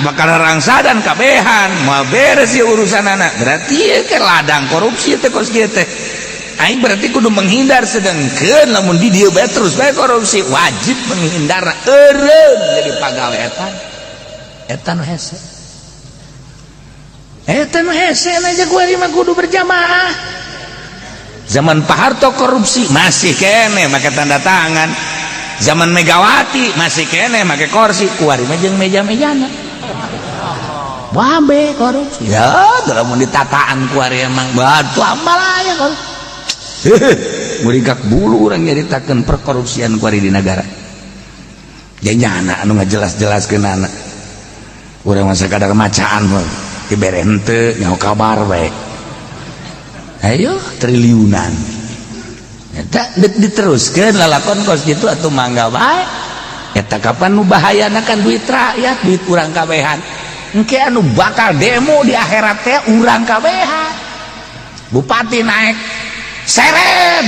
bakal rangsadan kabehan moal beres ieu urusanana berarti ieu ke ladang korupsi teh kos kieu teh aing berarti kudu menghindar sedengkeun lamun di dieu bae terus bae korupsi wajib menghindar eureun jadi pagawe eta nu hese aja kuari mah kudu berjamaah zaman Pak Harto korupsi masih kene make tanda tangan zaman Megawati masih kene make kursi kuari mah jeung meja-mejana babe korupsi ya lamun ditataan kuari emang batu amal aya korupsi murigak bulu orang nyaritakeun perkorupsian kuari di negara janyana anu ngajelas-jelaskeun anak urang masa kadar macaan mah dibere henteu nyaho kabar bae ayo triliunan eta diteruskeun lalakon kos kitu atuh mangga bae eta kapan nu bahayana kan duit rakyat duit urang kabehan engke anu bakal demo di akhirat teh urang kabehan bupati naik seren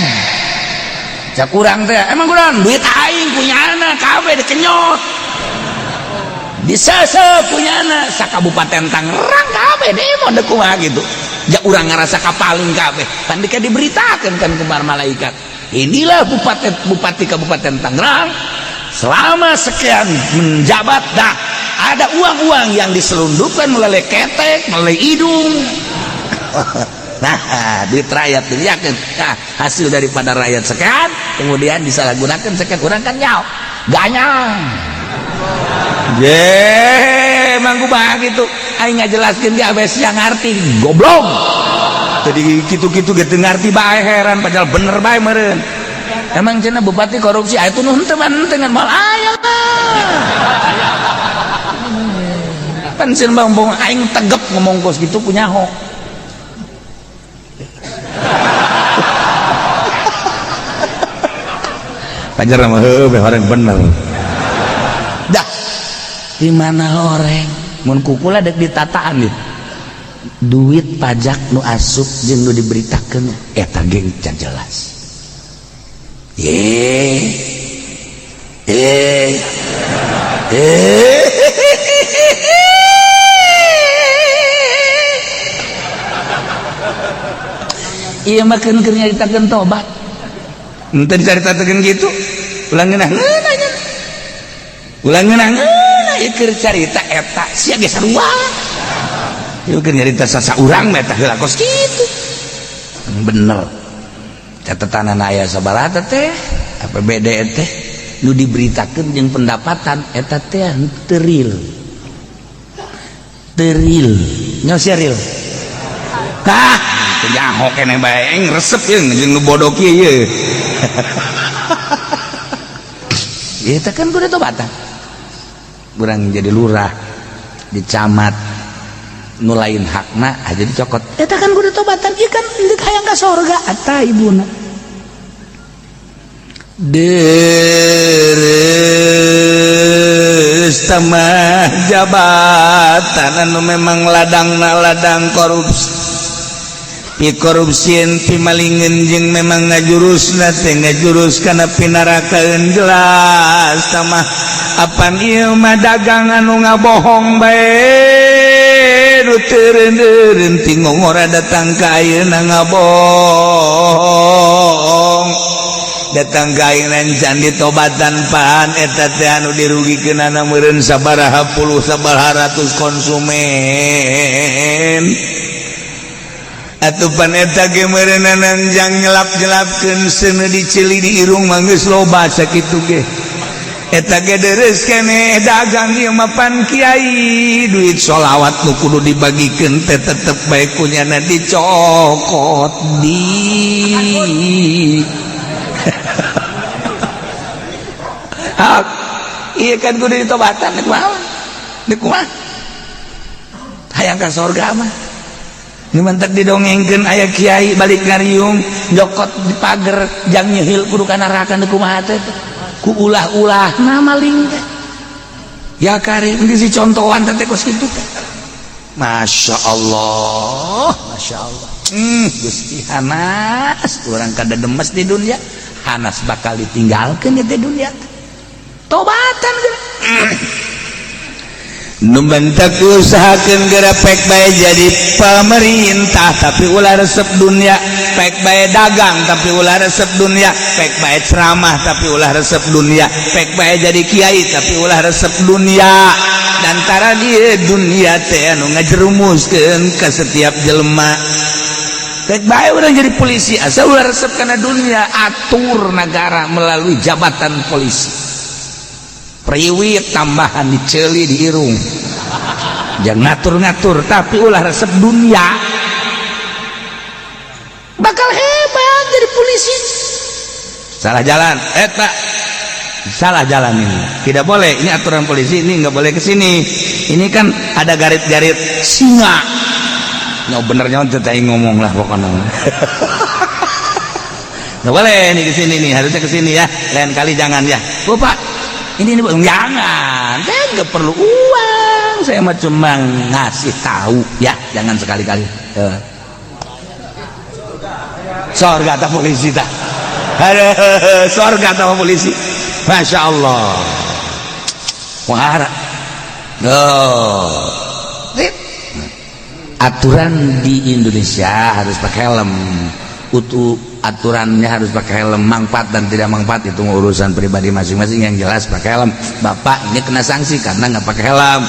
cak urang teh emang kurang duit aing punyana kabeh dikenyot disesep punyana sakabupaten Tangerang kabeh demo dek kumaha gitu ja urang ngarasa kapaling kabeh kan diberitakeun kan ke para malaikat inilah bupati Kabupaten Tangerang selama sekian menjabat dah ada uang-uang yang diselundupkan melalui ketek melalui hidung nah duit rakyat dilihatkan nah, hasil daripada rakyat sekian kemudian disalahgunakan sekian orang kan nyaw ganyang emang kumaha gitu aing ngajelaskeun ge abes yang ngarti goblok tadi kitu-kitu ge teu ngarti bae heran padahal bener bae meureun emang cenah bupati korupsi aya tuh henteu mantengan mal aya pan sieun bang aing tegep ngomong kos gitu punya ho pajar mah heuh orang bener dah di mana horeng mun kukula dek ditataan dit duit pajak nu asup jeung nu diberitakeun eta ge can jelas iya mah keur nyaritakeun tobat ente dicaritakeun gitu ulang ngeunah-ngeunah ulang ngeunah ieu keur carita eta sia ge sarua ieu keur nyarita sasaurang mah eta heula kos kitu bener catetanana aya sabaraha teh APBD teh nu diberitakeun jeung pendapatan eta teh teu real nyos real tah nyaho kene bae resep jeung nu bodoh kieu ye eta kan kudu tobatan urang jadi lurah di camat nu lain hakna aja dicokot eta kan kudu tobatan ieu kan indik hayang ka sorga eta ibuna tamah jabatan anu memang ladang korupsi pimalingen jeung memang ngajurusna teh ngajurus kana pinarakaeun jelas tamah apan ieu mah dagang anu ngabohong bae nu teureun ting ngora datang ka ayeuna ngabohong datang ka ayeuna can ditobatan pan eta teh anu dirugikeunana meureun sabaraha puluh sabaraha ratus konsumen atuh pan eta ge meureunna nanjang nyelap-nyelapkeun seuneu diceli di irung mah geus loba sakitu ge eta ge deres keneh dagang ieu mah pan kiai duit sholawat nu kudu dibagikeun teh tetep bae kunyana dicokot di iya kan kudu ditobatan nek kumaha hayang ka sorga mah ngementek didongengkeun aya kiai balik ngariung jokot di pager jang nyeuhil kudu ka neraka teh kumaha teh ku ulah-ulahna maling teh ya karim geus contohan teh kos kitu teh masyaallah Gusti Hanas urang kada demes di dunia Hanas bakal ditinggalkeun di dunia tobatan numbentak usahakeun geura pek bae jadi pemerintah tapi ulah resep dunia pek bae dagang tapi ulah resep dunia pek bae ceramah tapi ulah resep dunia pek bae jadi kiai tapi ulah resep dunia dan tara dieu dunia teh anu ngajerumuskeun ka setiap jelema pek bae urang jadi polisi asa ulah resep kana dunia atur negara melalui jabatan polisi priwit tambahan diceli di irung jangan ngatur-ngatur tapi ulah resep dunia bakal hebat jadi polisi salah jalan salah jalan ini tidak boleh ini aturan polisi ini nggak boleh kesini ini kan ada garit-garit singa nggak benernya tetapi ngomong lah pokoknya nggak boleh nih kesini nih harusnya kesini ya lain kali jangan ya Pak ini jangan saya nggak perlu uang saya mah cuma ngasih tahu ya jangan sekali-kali sorga atau polisi tak sorga atau polisi Masya Allah wahara aturan di Indonesia harus pakai helm aturannya harus pakai helm manfaat dan tidak manfaat itu urusan pribadi masing-masing yang jelas pakai helm bapak ini kena sanksi karena nggak pakai helm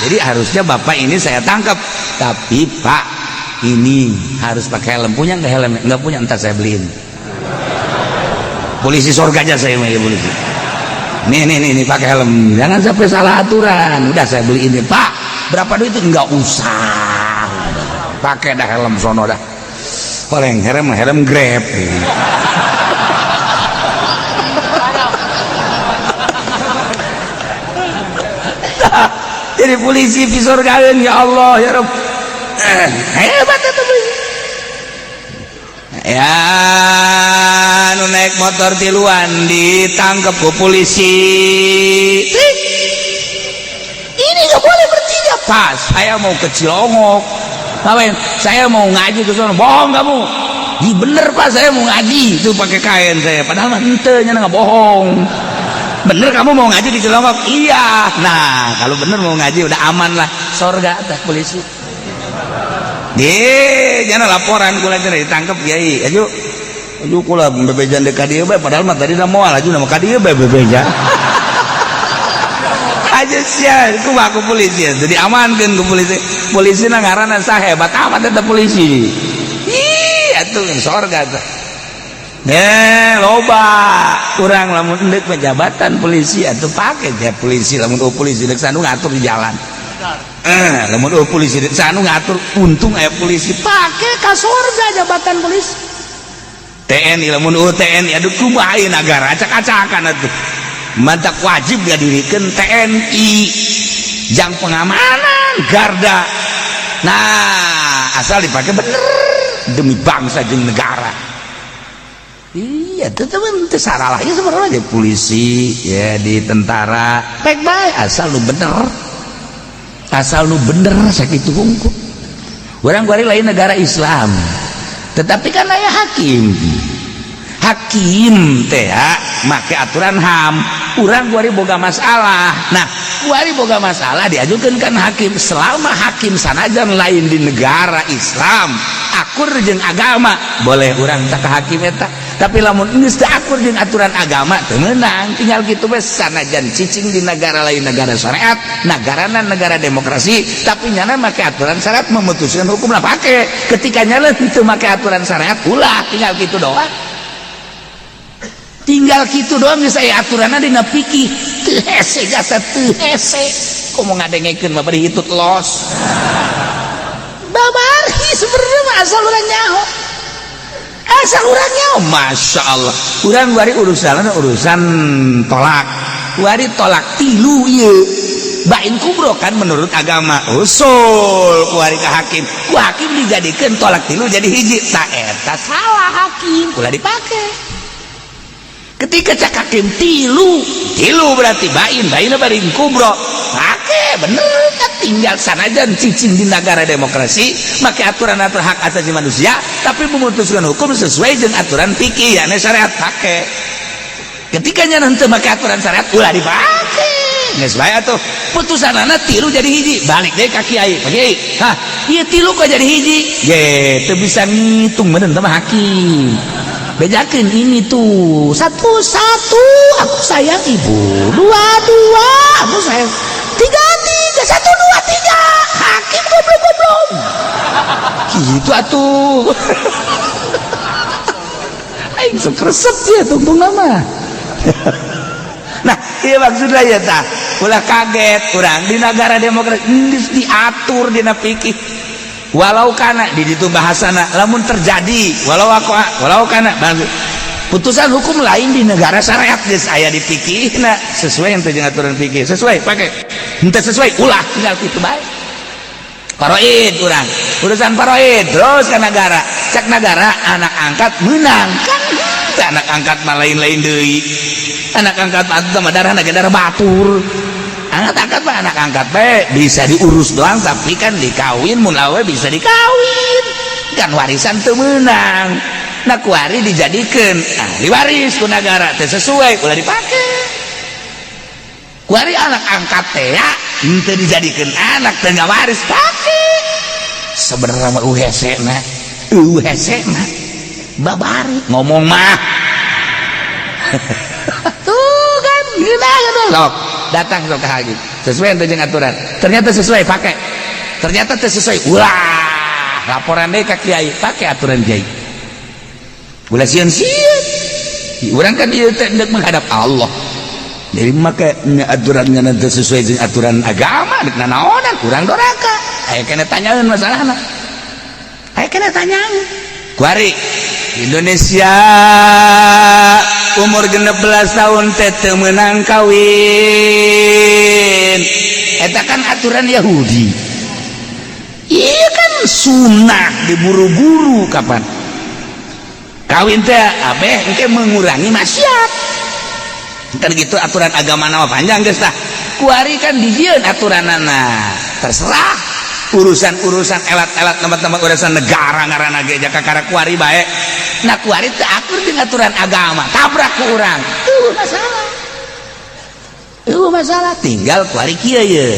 jadi harusnya bapak ini saya tangkap tapi pak ini harus pakai helm punya nggak helm nggak punya entar saya beliin polisi sorga aja saya mau polisi nih pakai helm jangan sampai salah aturan udah saya beliin nih pak berapa duit itu nggak usah pakai dah helm sono dah paling helm Grab jadi polisi visor kalian ya Allah ya Rabb hebat itu polisi ya nu naik motor tiluan ditangkap ke polisi ini gak boleh bertiga pas saya mau ke Cilongok ngapain? Saya mau ngaji ke sana. Bohong kamu. Di bener Pak saya mau ngaji itu pakai kain saya. Padahal mah ente nya nggak bohong. Bener kamu mau ngaji di Cilongok? Iya. Nah kalau bener mau ngaji udah aman lah. Sorga atas polisi. Jangan laporan kula cenah ditangkap kiai. Ayo kula bebejan dekat dia bae padahal mah tadi moal aju nama kadieu bae bebejan. Aja sia kumaha ku polisi jadi amankeun ku polisi na ngaranna sahebat amat eta polisi ih atuh sorga teh loba urang lamun endek jabatan polisi atuh pake teh polisi lamun polisi deuk sanu ngatur di jalan lamun polisi deuk sanu ngatur untung aya polisi pake ka sorga jabatan polisi TNI lamun TNI aduh kumaha ieu nagara acak-acakan atuh mantak wajib dihadirkan TNI jang pengamanan garda nah asal dipakai bener demi bangsa jeung negara iya teman salah ya sebenarnya di polisi ya di tentara baik-baik asal lu bener sakitu hungkul orang kuari lain negara Islam tetapi kan aya hakim teh make aturan HAM urang kuari boga masalah nah kuari boga masalah diajukan kan hakim selama hakim sanajan lain di negara Islam akur jeung agama boleh urang tak hakim eta tapi lamun geus teu akur jeung aturan agama teu meunang tinggal kitu we sanajan cicing di negara lain negara syariat nagarana negara demokrasi tapi nyana make aturan syariat memutuskan hukum lah pake ketika nyana teu make aturan syariat ulah tinggal kitu doang geus aya aturanna dina fikih teu hese jasa teu hese komo ngadengekeun mah bari hitut los babari sebenarnya mah asal urang nyaho Masya Allah urang wari urusan tolak wari tolak tilu ieu bain kubro kan menurut agama usul wari ka hakim ku hakim dijadikeun tolak tilu jadi hiji tak eta salah hakim ulah dipake ketika cak hakim tilu berarti bain bari kubro pake bener kan tinggal sanajan cicing di negara demokrasi make aturan hak asasi manusia tapi memutuskan hukum sesuai dengan aturan fikih ya syariat pake ketika nya henteu make aturan syariat ulah dipake geus bae atuh putusanana tilu jadi hiji balik deui ka kiai hah ieu tilu kok jadi hiji ye teu bisa ngitung bener teh hakim bedakan ini tuh satu aku sayang ibu dua aku sayang tiga satu dua tiga hakim goblok gitu atuh aing sok resep ya tungtung nama nah iya maksudnya ya tah ulah kaget kurang di negara demokrasi diatur dina fikih walau kana di ditu bahasana lamun terjadi walau kana putusan hukum lain di negara syariat geus aya di fikihna sesuai yang jeung aturan fikih sesuai pake henteu sesuai ulah tinggal kitu bae paroid urang urusan paroid terus ka negara cak negara anak angkat menang kan anak angkat mah lain-lain deui anak angkat mah darah batur angkat mah anak angkat bisa diurus doang tapi kan dikawin mun lawe bisa dikawin kan warisan teu meunang nah kuari dijadikeun diwaris ku negara teu sesuai ulah dipake kuari anak angkat teh ya henteu dijadikeun anak teu ngawaris pake sebenarnya mah uhesena babari ngomong mah tuh kan gila sok datang sok ke hakim sesuai dengan aturan ternyata sesuai pakai ternyata sesuai ulah laporan deh ke kiai pakai aturan kiai ulah sieun orang kan ieu teh menghadap Allah jadi make aturannya nanti sesuai dengan aturan agama dek nanaonan kurang doraka aya kena tanyaeun masalahna aya kena tanyaeun kuari Indonesia umur 16 tahun teu meunang kawin eta kan aturan Yahudi iya kan sunnah diburu-buru kapan kawin teh abeh engke mengurangi maksiat kan gitu aturan agama nama panjang geus tah kuari kan dijieun aturanana terserah urusan elat-elat tempat-tempat urusan negara ngaranna ge jaka kara kuari bae nah kuari teu akur jeung aturan agama tabrak ku urang masalah tinggal kuari kieu ye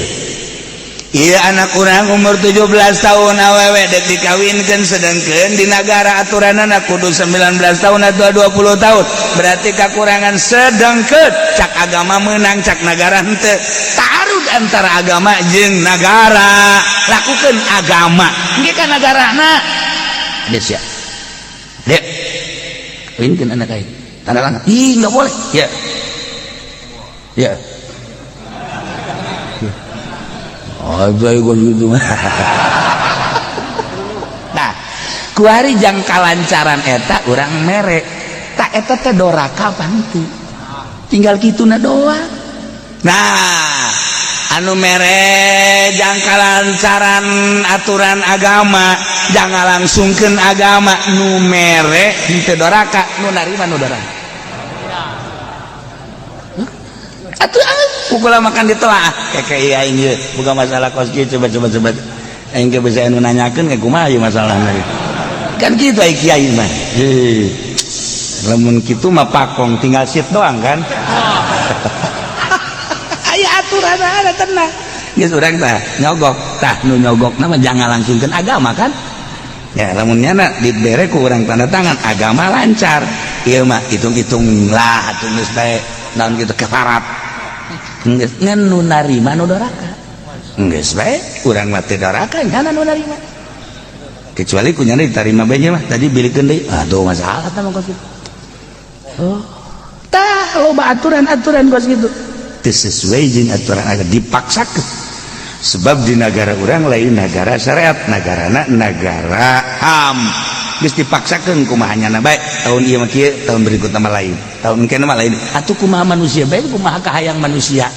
ieu anak urang umur 17 tahun awewe dek dikawinkeun sedengkeun di negara aturanana kudu 19 tahun atau 20 tahun berarti kakurangan sedengkeun cak agama menang cak negara henteu tarud antara agama jeung negara lakukan agama engke ka negarana geus ya dek kawinkeun anak aing tanda tangan ih enggak boleh ya oh saya kok gitu nah kuari jang kalancaran eta urang mere tak eta teh doraka apa henteu tinggal kituna doang nah anu mere jangkalan saran aturan agama jangan langsungkeun agama nu mere henteu doraka nu narima nu doraka atuh pukul makan ditelaah kayak iya ieu bukan masalah kos kieu coba aing ge bisa anu nanyakeun ke kumaha ieu masalahna kan kitu ai kiai mah lamun kitu mah pakong tinggal sit doang kan aya aturan ada tenang geus urang tah nyogok tah nu nyogok nama jangan langsungkeun agama kan ya lamun nyana dibere ku urang tanda tangan agama lancar ieu mah hitung-hitung lah atuh geus bae naon kitu kafarat geus ngan nu narima nu doraka geus bae urang mah teu doraka nyana nu narima kecuali ku nyana ditarima bae mah tadi bilikeun deui aduh masalah tah mah kitu oh tah loba aturan-aturan kos kitu sesuai jeung aturan agama dipaksakeun sebab di negara urang lain negara syariat nagarana negara HAM geus dipaksakeun kumaha nyana bae tahun ieu mah kieu tahun berikutna mah lain tahun kene mah lain atuh kumaha manusia bae kumaha kahayang manusia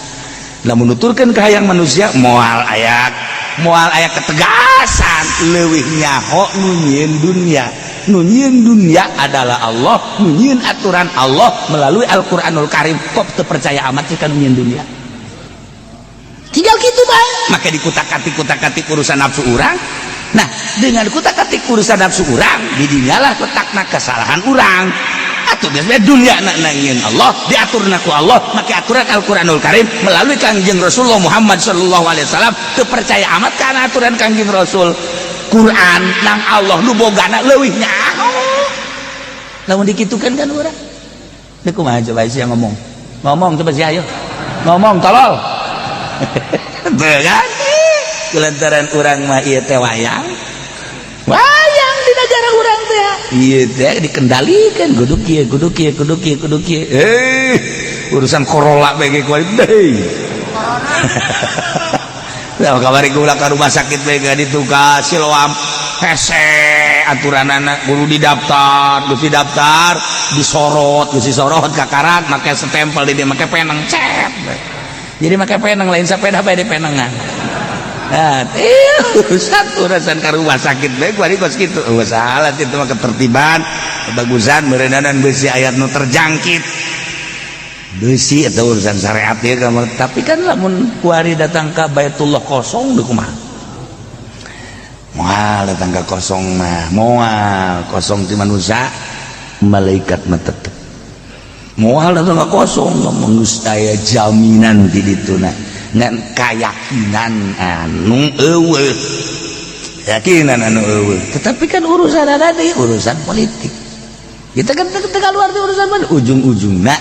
lamun nuturkeun kahayang manusia moal aya ketegasan leuwih nyaho nu nyieun dunia nu nyieun dunia adalah Allah nu nyieun aturan Allah melalui Al-Qur'anul Karim kok teu percaya amat sih ka nu nyieun dunia tinggal kitu bae maka dikutak-katik urusan nafsu urang nah dengan kutak-katik urusan nafsu urang didinyalah letakna kesalahan urang atuh biasanya dunia nak nyieun Allah diaturna ku Allah make aturan Al-Qur'anul Karim melalui Kangjeng Rasulullah Muhammad sallallahu alaihi wasallam teu percaya amat kana aturan Kangjeng Rasul Quran nang Allah nu bogana leuwih nyaho lamun dikitukeun kan urang teu kumaha coba sia ngomong coba sia ayo ngomong tolol teu kan kulantaran urang mah ieu teh wayang di negara urang teh ieu teh dikendalikeun kudu kieu urusan Corolla bege kuali deui nah kamari ulah ka rumah sakit bae ka ditu ka Siloam hese aturanana kudu didaftar disorot ka karat make stempel di dia make peneng cet jadi make peneng lain sepeda bae di penengan nah urusan ka rumah sakit bae kuari kos kitu salah itu mah ketertiban bagusan meureunana beusi aya nu terjangkit beusi atau urusan syariat ya tapi kan lamun kuari datang ke Baitullah kosong deh kumaha moal datang ke kosong mah moal kosong ti manusia malaikat mah tetep moal datang ke kosong ngomong geus aya jaminan di dituna ngan kayakinan anu eueuh yakinan anu eueuh tetapi kan urusan ada deui urusan politik kita kan teu kaluar di urusan mana ujung-ujungna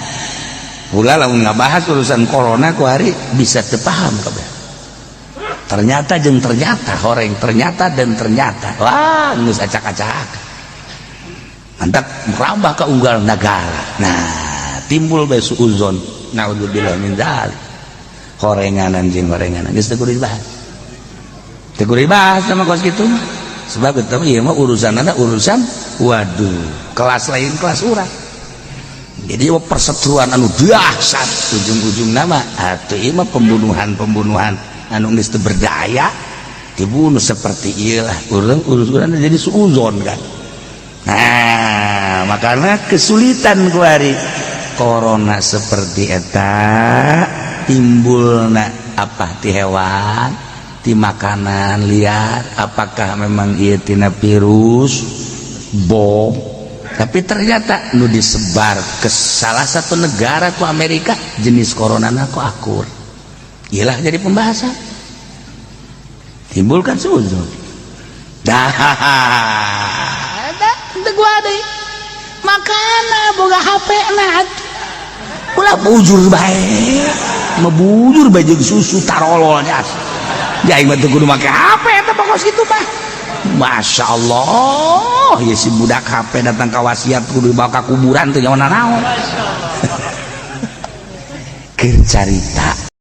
pula lamun ngabahas urusan corona ku hari bisa tepaham kabeh ternyata jeung ternyata horeng ternyata dan ternyata wah geus acak-acak mantap merambah ke unggal negara nah timbul bae suuzon naudzubillah min dzalik horenganan jeung horenganan geus teu kudu dibahas sama kos kitu sebab eta ieu mah urusanana urusan waduh kelas lain kelas urang jadi perseteruan anu dahsyat ujung-ujung nama atuh ieu mah pembunuhan anu geus teu berdaya dibunuh seperti ieu lah urang jadi suuzon kan nah makanya kesulitan kuari corona seperti eta timbulna apa ti hewan ti makanan liar apakah memang ieu tina virus bom tapi ternyata nu disebar ke salah satu negara ku Amerika jenis corona ku akur iyalah jadi pembahasan timbulkan suuzon dah teu gua deui makana boga HP na ulah bujur bae mebujur bae jeung susu tarolol nya jadi mah teu kudu make HP eta pokos kitu mah Masya Allah ya si budak HP datang ke wasiat kudu dibawa ke kuburan tuh nyawa naon keur carita